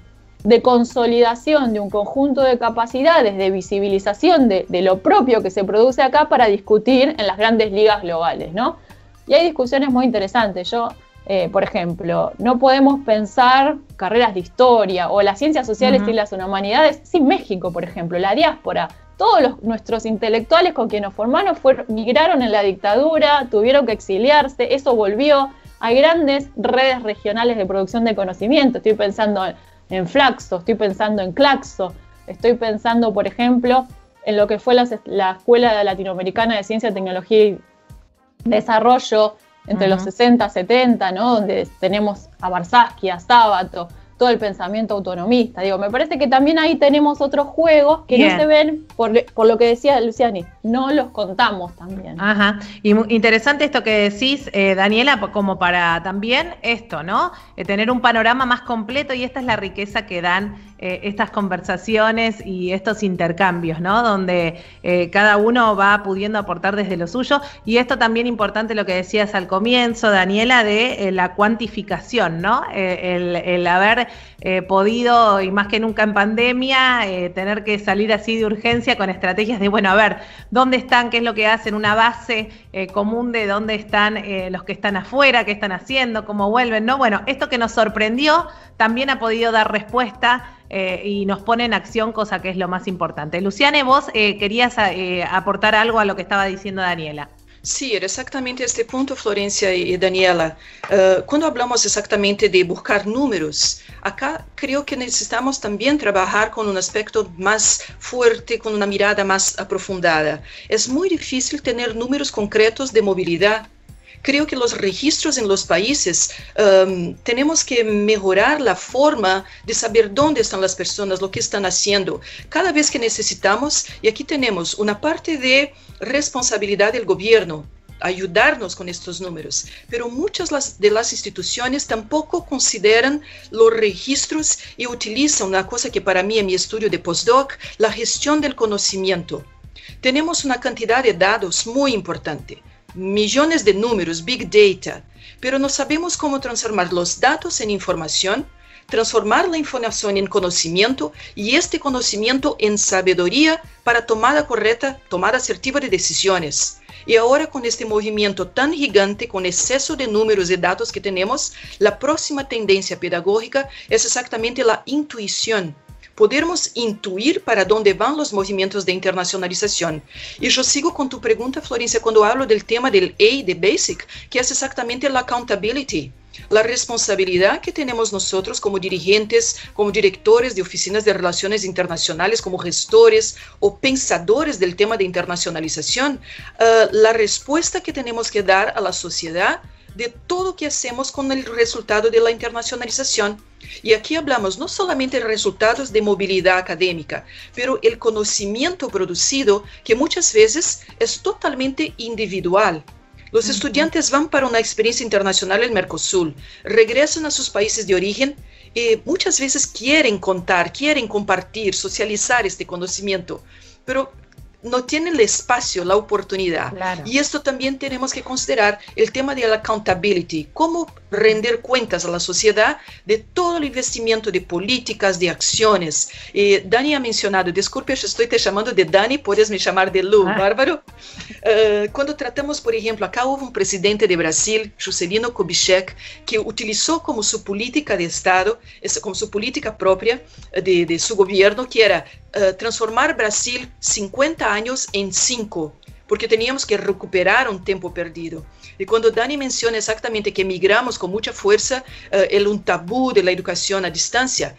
consolidación de un conjunto de capacidades, de visibilización de lo propio que se produce acá para discutir en las grandes ligas globales, ¿no? Y hay discusiones muy interesantes. Por ejemplo, no podemos pensar carreras de historia o las ciencias sociales y las humanidades sin México, por ejemplo, la diáspora. Todos nuestros intelectuales con quienes nos formaron migraron en la dictadura, tuvieron que exiliarse, eso volvió. Hay grandes redes regionales de producción de conocimiento. Estoy pensando en Flaxo, estoy pensando en Claxo, estoy pensando, por ejemplo, en lo que fue la Escuela Latinoamericana de Ciencia, Tecnología desarrollo entre los 60, 70, ¿no? Donde tenemos a Barsky, a Sábato, todo el pensamiento autonomista. Digo, me parece que también ahí tenemos otros juegos que no se ven, por lo que decía Luciani, no los contamos también. Ajá, y interesante esto que decís, Daniela, como para también esto, ¿no? Tener un panorama más completo, y esta es la riqueza que dan estas conversaciones y estos intercambios, ¿no? Donde cada uno va pudiendo aportar desde lo suyo, y esto también importante lo que decías al comienzo, Daniela, de la cuantificación, ¿no? El haber podido, y más que nunca en pandemia, tener que salir así de urgencia con estrategias de, bueno, a ver, ¿dónde están? ¿Qué es lo que hacen? Una base común de dónde están los que están afuera, qué están haciendo, cómo vuelven, ¿no? Bueno, esto que nos sorprendió también ha podido dar respuesta y nos pone en acción, cosa que es lo más importante. Luciane, vos querías aportar algo a lo que estaba diciendo Daniela. Sí, era exactamente este punto, Florencia y Daniela. Cuando hablamos exactamente de buscar números, acá creo que necesitamos también trabajar con un aspecto más fuerte, con una mirada más aprofundada. Es muy difícil tener números concretos de movilidad. Creo que los registros en los países tenemos que mejorar la forma de saber dónde están las personas, lo que están haciendo. Cada vez que necesitamos, y aquí tenemos una parte de responsabilidad del gobierno, ayudarnos con estos números, pero muchas de las instituciones tampoco consideran los registros y utilizan una cosa que para mí en mi estudio de postdoc, la gestión del conocimiento. Tenemos una cantidad de datos muy importante. Millones de números, big data, pero no sabemos cómo transformar los datos en información, transformar la información en conocimiento y este conocimiento en sabiduría para tomada correcta, tomada asertiva de decisiones. Y ahora con este movimiento tan gigante, con exceso de números y datos que tenemos, la próxima tendencia pedagógica es exactamente la intuición. Podemos intuir para dónde van los movimientos de internacionalización. Y yo sigo con tu pregunta, Florencia, cuando hablo del tema del A de Basic, que es exactamente la accountability, la responsabilidad que tenemos nosotros como dirigentes, como directores de oficinas de relaciones internacionales, como gestores o pensadores del tema de internacionalización, la respuesta que tenemos que dar a la sociedad de todo lo que hacemos con el resultado de la internacionalización. Y aquí hablamos no solamente de resultados de movilidad académica, pero el conocimiento producido, que muchas veces es totalmente individual. Los estudiantes van para una experiencia internacional en Mercosur, regresan a sus países de origen y muchas veces quieren contar, quieren compartir, socializar este conocimiento, pero no tienen el espacio, la oportunidad. Claro. Y esto también tenemos que considerar el tema de la accountability, cómo rendir cuentas a la sociedad de todo el investimento de políticas, de acciones. Dani ha mencionado, disculpe, yo estoy te llamando de Dani, puedes me llamar de Lu, Bárbaro. Cuando tratamos, por ejemplo, acá hubo un presidente de Brasil, Juscelino Kubitschek, que utilizó como su política de Estado, como su política propia de su gobierno, que era transformar Brasil 50 años en 5, porque teníamos que recuperar un tiempo perdido. Y cuando Dani menciona exactamente que migramos con mucha fuerza, un tabú de la educación a distancia,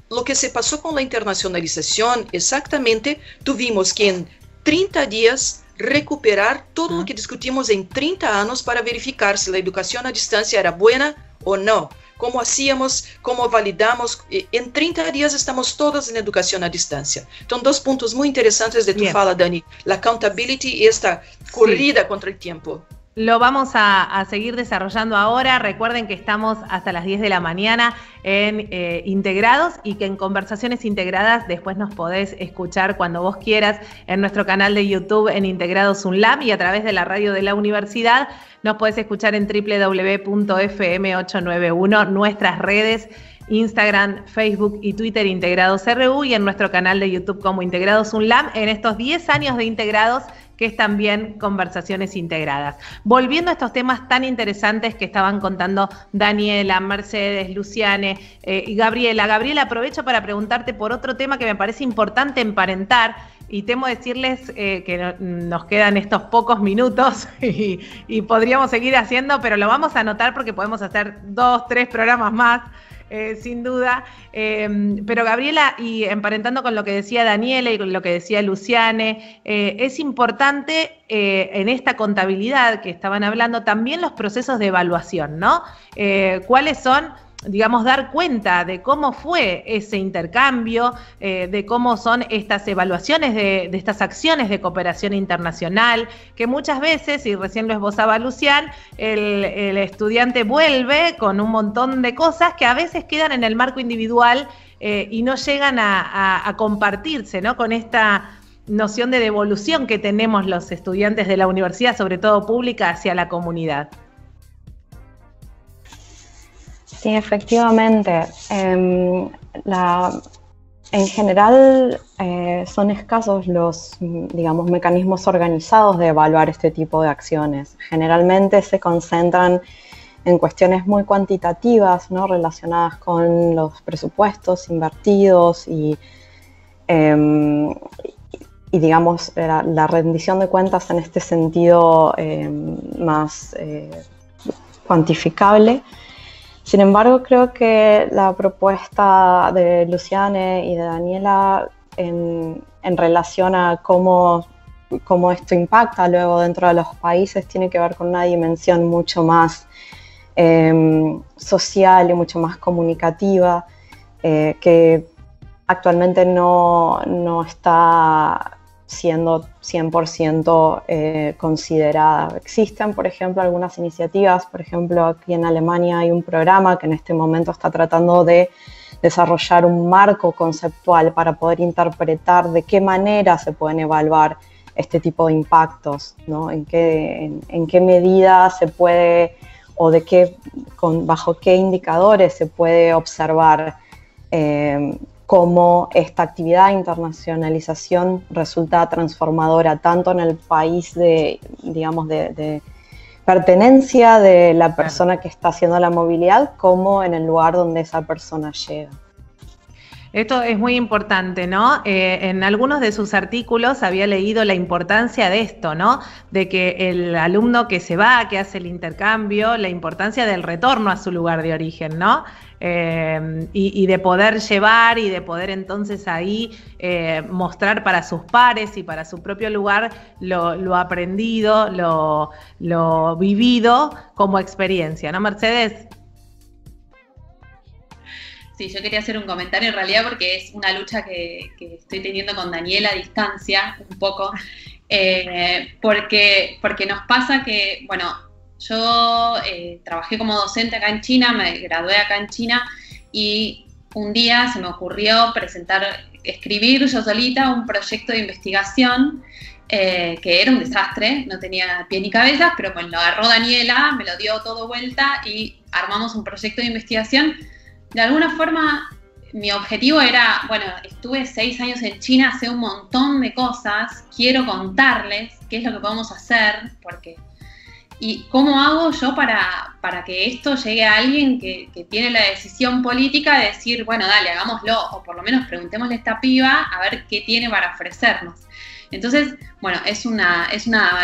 lo que se pasó con la internacionalización, exactamente tuvimos que en 30 días recuperar todo lo que discutimos en 30 años para verificar si la educación a distancia era buena o no. Cómo hacíamos, cómo validamos. En 30 días estamos todos en educación a distancia. Entonces, dos puntos muy interesantes de tu fala, Dani. La accountability y esta corrida contra el tiempo. Lo vamos a seguir desarrollando ahora. Recuerden que estamos hasta las 10 de la mañana en Integrados, y que en Conversaciones Integradas después nos podés escuchar cuando vos quieras en nuestro canal de YouTube en Integrados UNLAM, y a través de la radio de la universidad nos podés escuchar en www.fm891, nuestras redes Instagram, Facebook y Twitter Integrados RU, y en nuestro canal de YouTube como Integrados UNLAM, en estos 10 años de Integrados, que es también Conversaciones Integradas. Volviendo a estos temas tan interesantes que estaban contando Daniela, Mercedes, Luciane y Gabriela. Gabriela, aprovecho para preguntarte por otro tema que me parece importante emparentar, y temo decirles que nos quedan estos pocos minutos y podríamos seguir haciendo, pero lo vamos a anotar porque podemos hacer 2, 3 programas más. sin duda. Pero Gabriela, y emparentando con lo que decía Daniela y con lo que decía Luciane, es importante en esta contabilidad que estaban hablando también los procesos de evaluación, ¿no? ¿Cuáles son? Digamos, dar cuenta de cómo fue ese intercambio, de cómo son estas evaluaciones de estas acciones de cooperación internacional, que muchas veces, y recién lo esbozaba Lucián, el estudiante vuelve con un montón de cosas que a veces quedan en el marco individual y no llegan a compartirse, ¿no? Con esta noción de devolución que tenemos los estudiantes de la universidad, sobre todo pública, hacia la comunidad. Sí, efectivamente. En general son escasos los, digamos, mecanismos organizados de evaluar este tipo de acciones. Generalmente se concentran en cuestiones muy cuantitativas, ¿no? Relacionadas con los presupuestos invertidos y digamos, la rendición de cuentas en este sentido más cuantificable. Sin embargo, creo que la propuesta de Luciane y de Daniela en relación a cómo esto impacta luego dentro de los países tiene que ver con una dimensión mucho más social y mucho más comunicativa, que actualmente no está siendo 100% considerada. Existen, por ejemplo, algunas iniciativas. Por ejemplo, aquí en Alemania hay un programa que en este momento está tratando de desarrollar un marco conceptual para poder interpretar de qué manera se pueden evaluar este tipo de impactos, ¿no? En qué medida se puede o bajo qué indicadores se puede observar cómo esta actividad de internacionalización resulta transformadora tanto en el país de pertenencia de la persona que está haciendo la movilidad como en el lugar donde esa persona llega. Esto es muy importante, ¿no? En algunos de sus artículos había leído la importancia de esto, ¿no? De que el alumno que se va, que hace el intercambio, la importancia del retorno a su lugar de origen, ¿no? Y de poder llevar y de poder entonces ahí mostrar para sus pares y para su propio lugar lo aprendido, lo vivido como experiencia, ¿no, Mercedes? Sí, yo quería hacer un comentario en realidad porque es una lucha que estoy teniendo con Daniela a distancia un poco, porque nos pasa que, bueno, yo trabajé como docente acá en China, me gradué acá en China y un día se me ocurrió escribir yo solita un proyecto de investigación que era un desastre, no tenía pie ni cabeza, pero bueno, lo agarró Daniela, me lo dio todo vuelta y armamos un proyecto de investigación. De alguna forma, mi objetivo era, bueno, estuve 6 años en China, sé un montón de cosas, quiero contarles qué es lo que podemos hacer, y cómo hago yo para que esto llegue a alguien que tiene la decisión política de decir, bueno, dale, hagámoslo, o por lo menos preguntémosle a esta piba a ver qué tiene para ofrecernos. Entonces, bueno, es una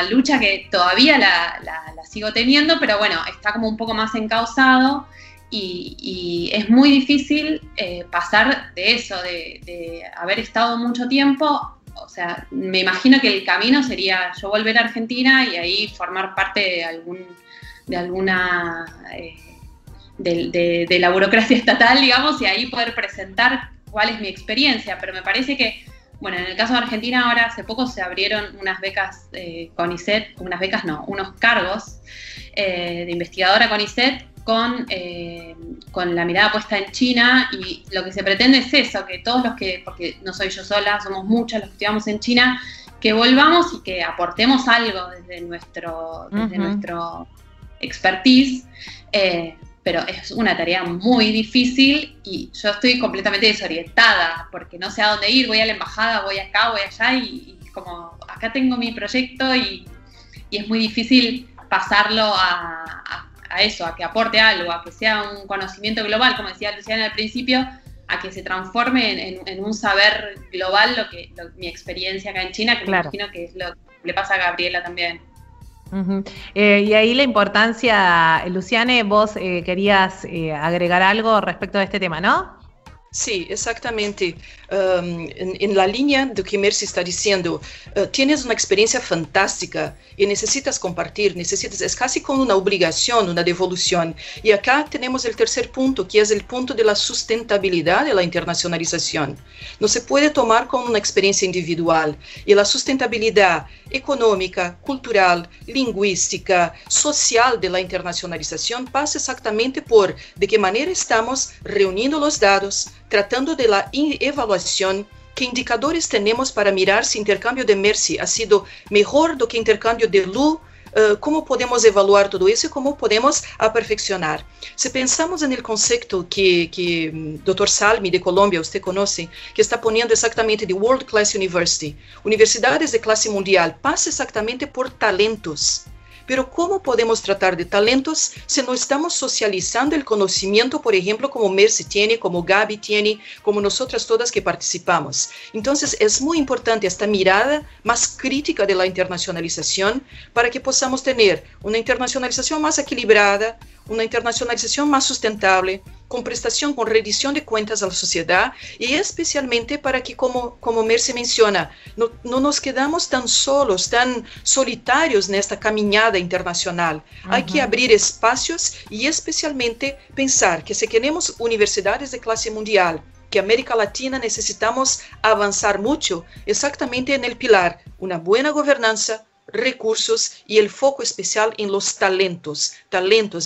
lucha que todavía la sigo teniendo, pero bueno, está como un poco más encauzado. Y es muy difícil pasar de eso, de haber estado mucho tiempo. O sea, me imagino que el camino sería yo volver a Argentina y ahí formar parte de la burocracia estatal, digamos, y ahí poder presentar cuál es mi experiencia. Pero me parece que, bueno, en el caso de Argentina ahora hace poco se abrieron unas becas CONICET, unos cargos de investigadora CONICET, con la mirada puesta en China, y lo que se pretende es eso, que todos porque no soy yo sola, somos muchos los que estudiamos en China, que volvamos y que aportemos algo desde nuestro expertise, pero es una tarea muy difícil y yo estoy completamente desorientada porque no sé a dónde ir, voy a la embajada, voy acá, voy allá y como acá tengo mi proyecto y es muy difícil pasarlo a eso, a que aporte algo, a que sea un conocimiento global, como decía Luciana al principio, a que se transforme en un saber global mi experiencia acá en China, que claro. Me imagino que es lo que le pasa a Gabriela también. Y ahí la importancia, Luciane, vos querías agregar algo respecto de este tema, ¿no? Sí, exactamente. En la línea de lo que Mercy está diciendo, tienes una experiencia fantástica y necesitas compartir, es casi como una obligación, una devolución. Y acá tenemos el tercer punto, que es el punto de la sustentabilidad de la internacionalización. No se puede tomar como una experiencia individual. Y la sustentabilidad económica, cultural, lingüística, social de la internacionalización pasa exactamente por de qué manera estamos reuniendo los datos, tratando de la evaluación, qué indicadores tenemos para mirar si intercambio de Mercy ha sido mejor do que intercambio de Lu, cómo podemos evaluar todo eso y cómo podemos aperfeccionar. Si pensamos en el concepto que Dr. Salmi de Colombia, usted conoce, que está poniendo exactamente de World Class University, universidades de clase mundial, pasa exactamente por talentos. Pero ¿cómo podemos tratar de talentos si no estamos socializando el conocimiento, por ejemplo, como Mercy tiene, como Gaby tiene, como nosotras todas que participamos? Entonces es muy importante esta mirada más crítica de la internacionalización para que podamos tener una internacionalización más equilibrada, una internacionalización más sustentable, con prestación, con rendición de cuentas a la sociedad y especialmente para que, como Mercy menciona, no nos quedamos tan solos, tan solitarios en esta caminhada internacional. Hay que abrir espacios y especialmente pensar que si queremos universidades de clase mundial, que América Latina necesitamos avanzar mucho exactamente en el pilar, una buena gobernanza, recursos y el foco especial en los talentos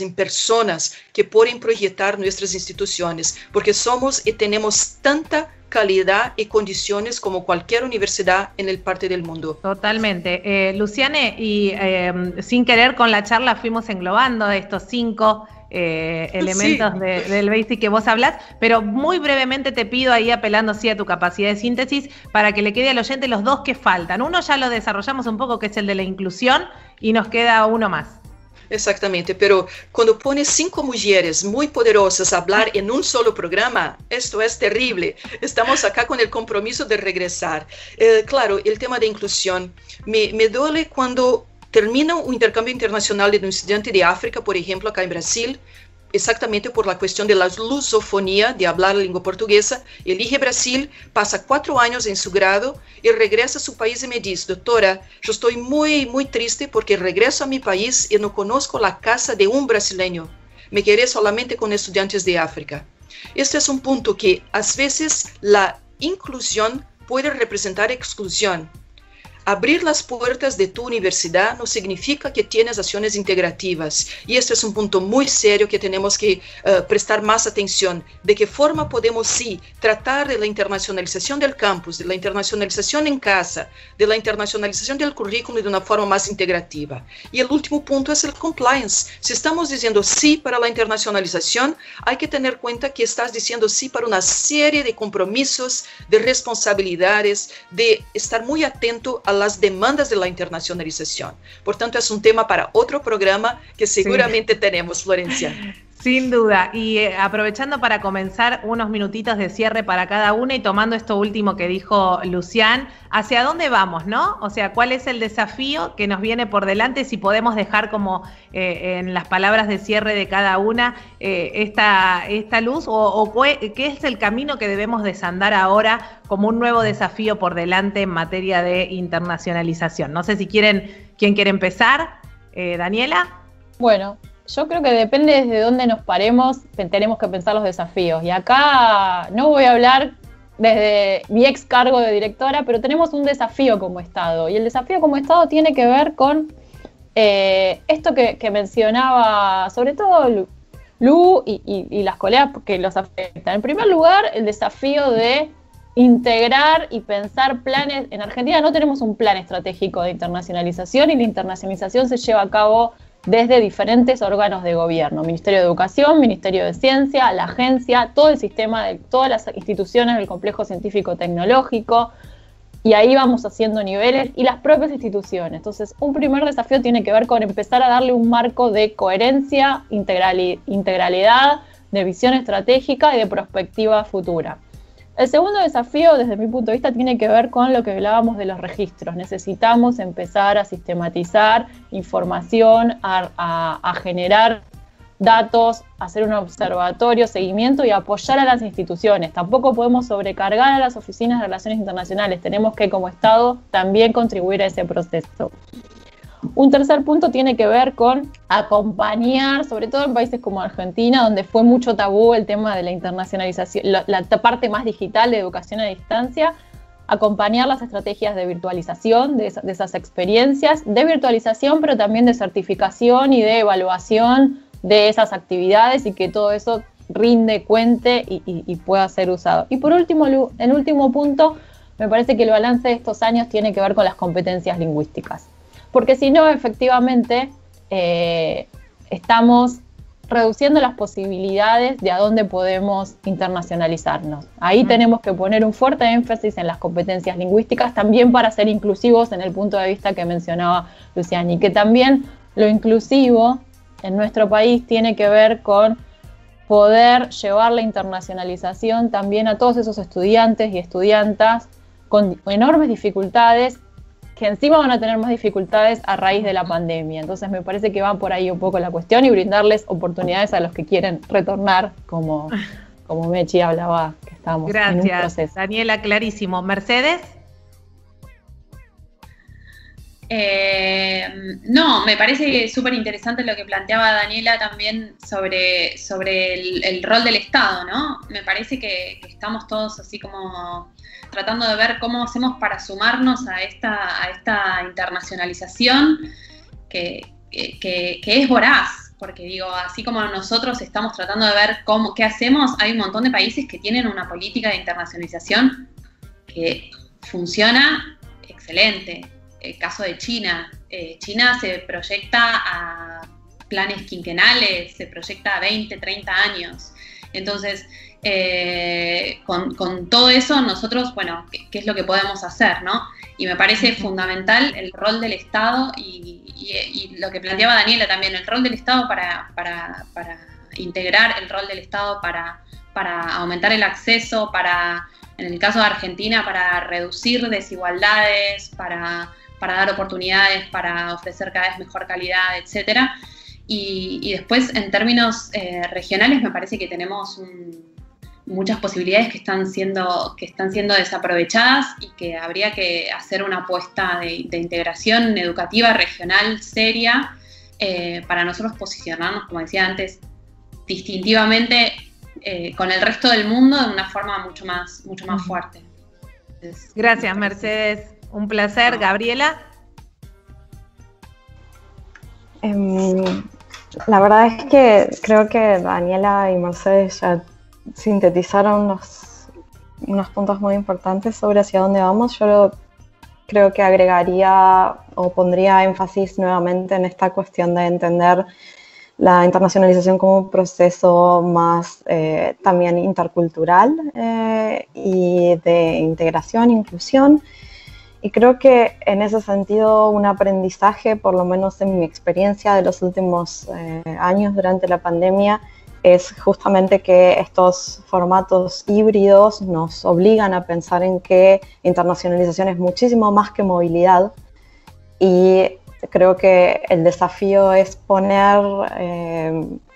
en personas que pueden proyectar nuestras instituciones, porque somos y tenemos tanta calidad y condiciones como cualquier universidad en el parte del mundo. Totalmente. Luciane, y sin querer con la charla fuimos englobando estos 5 elementos del BASIC que vos hablás, pero muy brevemente te pido ahí, apelando así a tu capacidad de síntesis, para que le quede al oyente los 2 que faltan. Uno ya lo desarrollamos un poco, que es el de la inclusión, y nos queda uno más. Exactamente, pero cuando pones 5 mujeres muy poderosas a hablar en un solo programa, esto es terrible. Estamos acá con el compromiso de regresar. Claro, el tema de inclusión me duele cuando termina un intercambio internacional de un estudiante de África, por ejemplo, acá en Brasil, exactamente por la cuestión de la lusofonía, de hablar la lengua portuguesa, elige Brasil, pasa 4 años en su grado y regresa a su país y me dice: doctora, yo estoy muy, muy triste porque regreso a mi país y no conozco la casa de un brasileño. Me quedé solamente con estudiantes de África. Este es un punto que a veces la inclusión puede representar exclusión. Abrir las puertas de tu universidad no significa que tienes acciones integrativas. Y este es un punto muy serio que tenemos que prestar más atención. ¿De qué forma podemos, sí, tratar de la internacionalización del campus, de la internacionalización en casa, de la internacionalización del currículo de una forma más integrativa? Y el último punto es el compliance. Si estamos diciendo sí para la internacionalización, hay que tener cuenta que estás diciendo sí para una serie de compromisos, de responsabilidades, de estar muy atento a las demandas de la internacionalización. Por tanto, es un tema para otro programa que seguramente tenemos, Florencia. Sin duda, y aprovechando para comenzar unos minutitos de cierre para cada una y tomando esto último que dijo Lucián, ¿hacia dónde vamos, no? O sea, ¿cuál es el desafío que nos viene por delante? Si podemos dejar como en las palabras de cierre de cada una esta luz o qué es el camino que debemos desandar ahora como un nuevo desafío por delante en materia de internacionalización. No sé si quién quiere empezar. Daniela. Bueno, yo creo que depende desde dónde nos paremos, tenemos que pensar los desafíos. Y acá no voy a hablar desde mi ex cargo de directora, pero tenemos un desafío como Estado. Y el desafío como Estado tiene que ver con esto que mencionaba, sobre todo Lu y las colegas que los afectan. En primer lugar, el desafío de integrar y pensar planes. En Argentina no tenemos un plan estratégico de internacionalización y la internacionalización se lleva a cabo desde diferentes órganos de gobierno, Ministerio de Educación, Ministerio de Ciencia, la agencia, todo el sistema de todas las instituciones del complejo científico-tecnológico, y ahí vamos haciendo niveles, y las propias instituciones. Entonces, un primer desafío tiene que ver con empezar a darle un marco de coherencia, integralidad, de visión estratégica y de perspectiva futura. El segundo desafío, desde mi punto de vista, tiene que ver con lo que hablábamos de los registros. Necesitamos empezar a sistematizar información, a generar datos, hacer un observatorio, seguimiento y apoyar a las instituciones. Tampoco podemos sobrecargar a las oficinas de relaciones internacionales. Tenemos que, como Estado, también contribuir a ese proceso. Un tercer punto tiene que ver con acompañar, sobre todo en países como Argentina, donde fue mucho tabú el tema de la internacionalización, la parte más digital de educación a distancia, acompañar las estrategias de virtualización de esas experiencias, de virtualización, pero también de certificación y de evaluación de esas actividades y que todo eso rinde, cuente y pueda ser usado. Y por último, el último punto, me parece que el balance de estos años tiene que ver con las competencias lingüísticas. Porque si no, efectivamente, estamos reduciendo las posibilidades de a dónde podemos internacionalizarnos. Ahí tenemos que poner un fuerte énfasis en las competencias lingüísticas, también para ser inclusivos en el punto de vista que mencionaba Luciani, que también lo inclusivo en nuestro país tiene que ver con poder llevar la internacionalización también a todos esos estudiantes y estudiantas con enormes dificultades, que encima van a tener más dificultades a raíz de la pandemia. Entonces me parece que va por ahí un poco la cuestión y brindarles oportunidades a los que quieren retornar, como Mechi hablaba, que estamos en un proceso. Gracias, Daniela, clarísimo. ¿Mercedes? No, me parece súper interesante lo que planteaba Daniela también sobre el rol del Estado, ¿no? Me parece que estamos todos así como tratando de ver cómo hacemos para sumarnos a esta internacionalización que es voraz, porque digo, así como nosotros estamos tratando de ver qué hacemos, hay un montón de países que tienen una política de internacionalización que funciona excelente. El caso de China. China se proyecta a planes quinquenales, se proyecta a 20, 30 años. Entonces, con todo eso, nosotros, bueno, ¿qué es lo que podemos hacer, no? Y me parece fundamental el rol del Estado y lo que planteaba Daniela también, el rol del Estado para integrar el rol del Estado para aumentar el acceso, en el caso de Argentina, para reducir desigualdades, para dar oportunidades, para ofrecer cada vez mejor calidad, etcétera. Y después, en términos regionales, me parece que tenemos muchas posibilidades que están siendo desaprovechadas y que habría que hacer una apuesta de integración educativa regional seria para nosotros posicionarnos, como decía antes, distintivamente con el resto del mundo de una forma mucho más fuerte. Entonces, gracias, Mercedes. Un placer. ¿Gabriela? La verdad es que creo que Daniela y Mercedes ya sintetizaron unos puntos muy importantes sobre hacia dónde vamos. Yo creo que agregaría o pondría énfasis nuevamente en esta cuestión de entender la internacionalización como un proceso más también intercultural y de integración, inclusión. Y creo que en ese sentido un aprendizaje, por lo menos en mi experiencia de los últimos años durante la pandemia, es justamente que estos formatos híbridos nos obligan a pensar en que internacionalización es muchísimo más que movilidad. Y creo que el desafío es poner,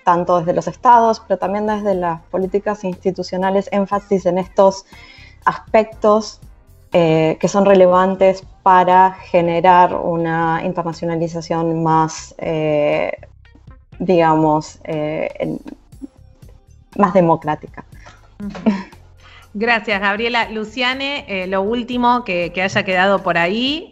tanto desde los estados, pero también desde las políticas institucionales, énfasis en estos aspectos que son relevantes para generar una internacionalización más, digamos, más democrática. Gracias, Gabriela. Luciane, lo último que haya quedado por ahí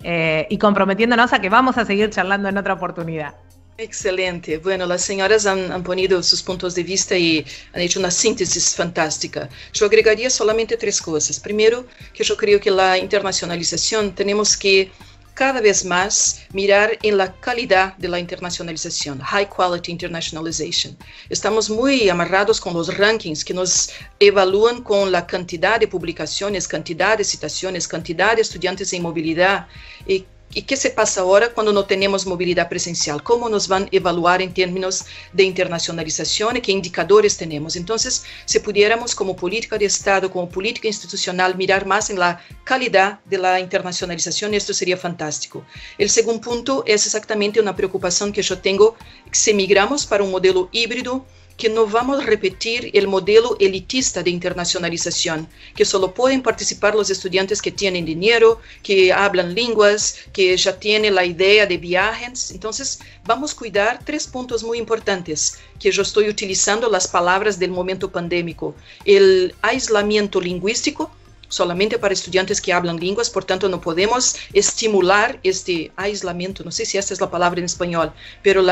y comprometiéndonos a que vamos a seguir charlando en otra oportunidad. Excelente. Bueno, las señoras han ponido sus puntos de vista y han hecho una síntesis fantástica. Yo agregaría solamente 3 cosas. Primero, que yo creo que la internacionalización tenemos que cada vez más mirar en la calidad de la internacionalización, high quality internationalization. Estamos muy amarrados con los rankings que nos evalúan con la cantidad de publicaciones, cantidad de citaciones, cantidad de estudiantes en movilidad. Y ¿Y qué se pasa ahora cuando no tenemos movilidad presencial? ¿Cómo nos van a evaluar en términos de internacionalización y qué indicadores tenemos? Entonces, si pudiéramos como política de Estado, como política institucional, mirar más en la calidad de la internacionalización, esto sería fantástico. El segundo punto es exactamente una preocupación que yo tengo, si migramos para un modelo híbrido, que no vamos a repetir el modelo elitista de internacionalización, que solo pueden participar los estudiantes que tienen dinero, que hablan lenguas, que ya tienen la idea de viajes. Entonces, vamos a cuidar 3 puntos muy importantes, que yo estoy utilizando las palabras del momento pandémico. El aislamiento lingüístico, solamente para estudiantes que hablan lenguas, por tanto no podemos estimular este aislamiento, no sé si esta es la palabra en español, pero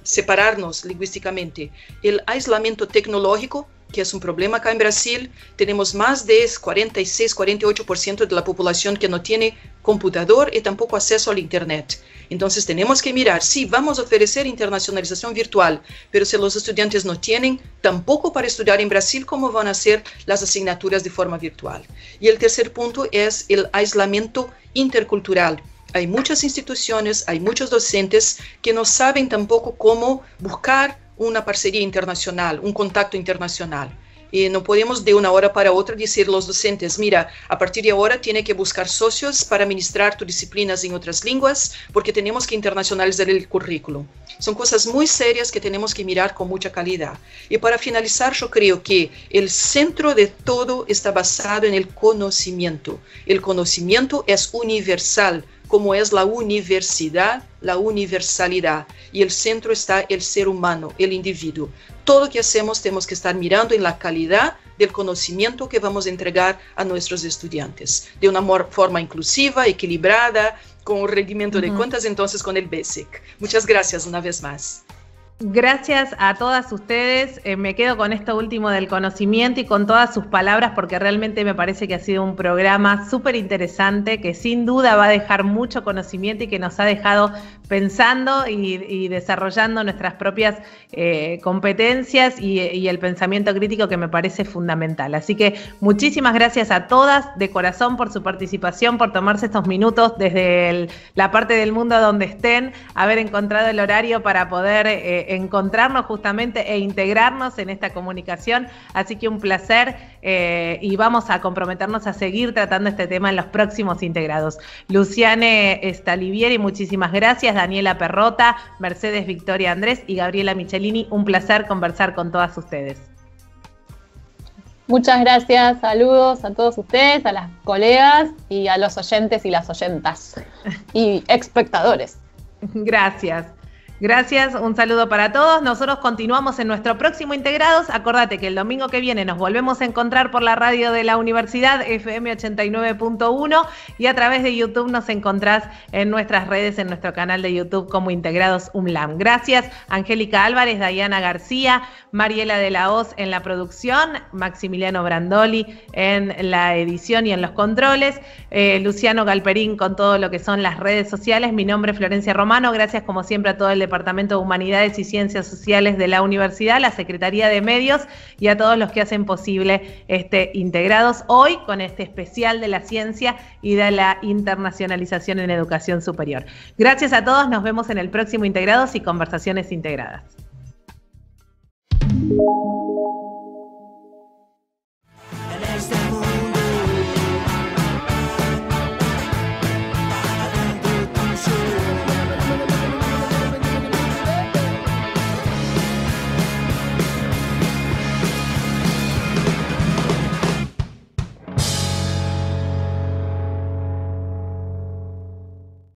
separarnos lingüísticamente. El aislamiento tecnológico, que es un problema acá en Brasil, tenemos más de 46-48% de la población que no tiene computador y tampoco acceso al internet. Entonces tenemos que mirar, sí, vamos a ofrecer internacionalización virtual, pero si los estudiantes no tienen tampoco para estudiar en Brasil, ¿cómo van a hacer las asignaturas de forma virtual? Y el tercer punto es el aislamiento intercultural. Hay muchas instituciones, hay muchos docentes que no saben tampoco cómo buscar una parcería internacional, un contacto internacional. Y no podemos de una hora para otra decir a los docentes, mira, a partir de ahora tiene que buscar socios para administrar tus disciplinas en otras lenguas, porque tenemos que internacionalizar el currículo. Son cosas muy serias que tenemos que mirar con mucha calidad. Y para finalizar, yo creo que el centro de todo está basado en el conocimiento. El conocimiento es universal, como es la universidad, la universalidad. Y el centro está el ser humano, el individuo. Todo lo que hacemos tenemos que estar mirando en la calidad del conocimiento que vamos a entregar a nuestros estudiantes, de una forma inclusiva, equilibrada, con un rendimiento de cuentas, entonces con el BASIC. Muchas gracias una vez más. Gracias a todas ustedes. Me quedo con esto último del conocimiento y con todas sus palabras, porque realmente me parece que ha sido un programa súper interesante, que sin duda va a dejar mucho conocimiento y que nos ha dejado pensando y desarrollando nuestras propias competencias y el pensamiento crítico, que me parece fundamental. Así que muchísimas gracias a todas de corazón por su participación, por tomarse estos minutos desde la parte del mundo donde estén, haber encontrado el horario para poder encontrarnos justamente e integrarnos en esta comunicación. Así que un placer y vamos a comprometernos a seguir tratando este tema en los próximos integrados. Luciane Stalivieri, muchísimas gracias. Daniela Perrota, Mercedes Victoria Andrés y Gabriela Michelini, un placer conversar con todas ustedes. Muchas gracias, saludos a todos ustedes, a las colegas y a los oyentes y las oyentas y espectadores. Gracias. Gracias, un saludo para todos. Nosotros continuamos en nuestro próximo Integrados. Acordate que el domingo que viene nos volvemos a encontrar por la radio de la universidad, FM 89.1, y a través de YouTube nos encontrás en nuestras redes, en nuestro canal de YouTube como Integrados UNLAM. Gracias, Angélica Álvarez, Dayana García, Mariela de la Hoz en la producción, Maximiliano Brandoli en la edición y en los controles, Luciano Galperín con todo lo que son las redes sociales. Mi nombre es Florencia Romano. Gracias como siempre a todo el Departamento de Humanidades y Ciencias Sociales de la Universidad, la Secretaría de Medios y a todos los que hacen posible Integrados hoy con este especial de la ciencia y de la internacionalización en educación superior. Gracias a todos, nos vemos en el próximo Integrados y Conversaciones Integradas. En este mundo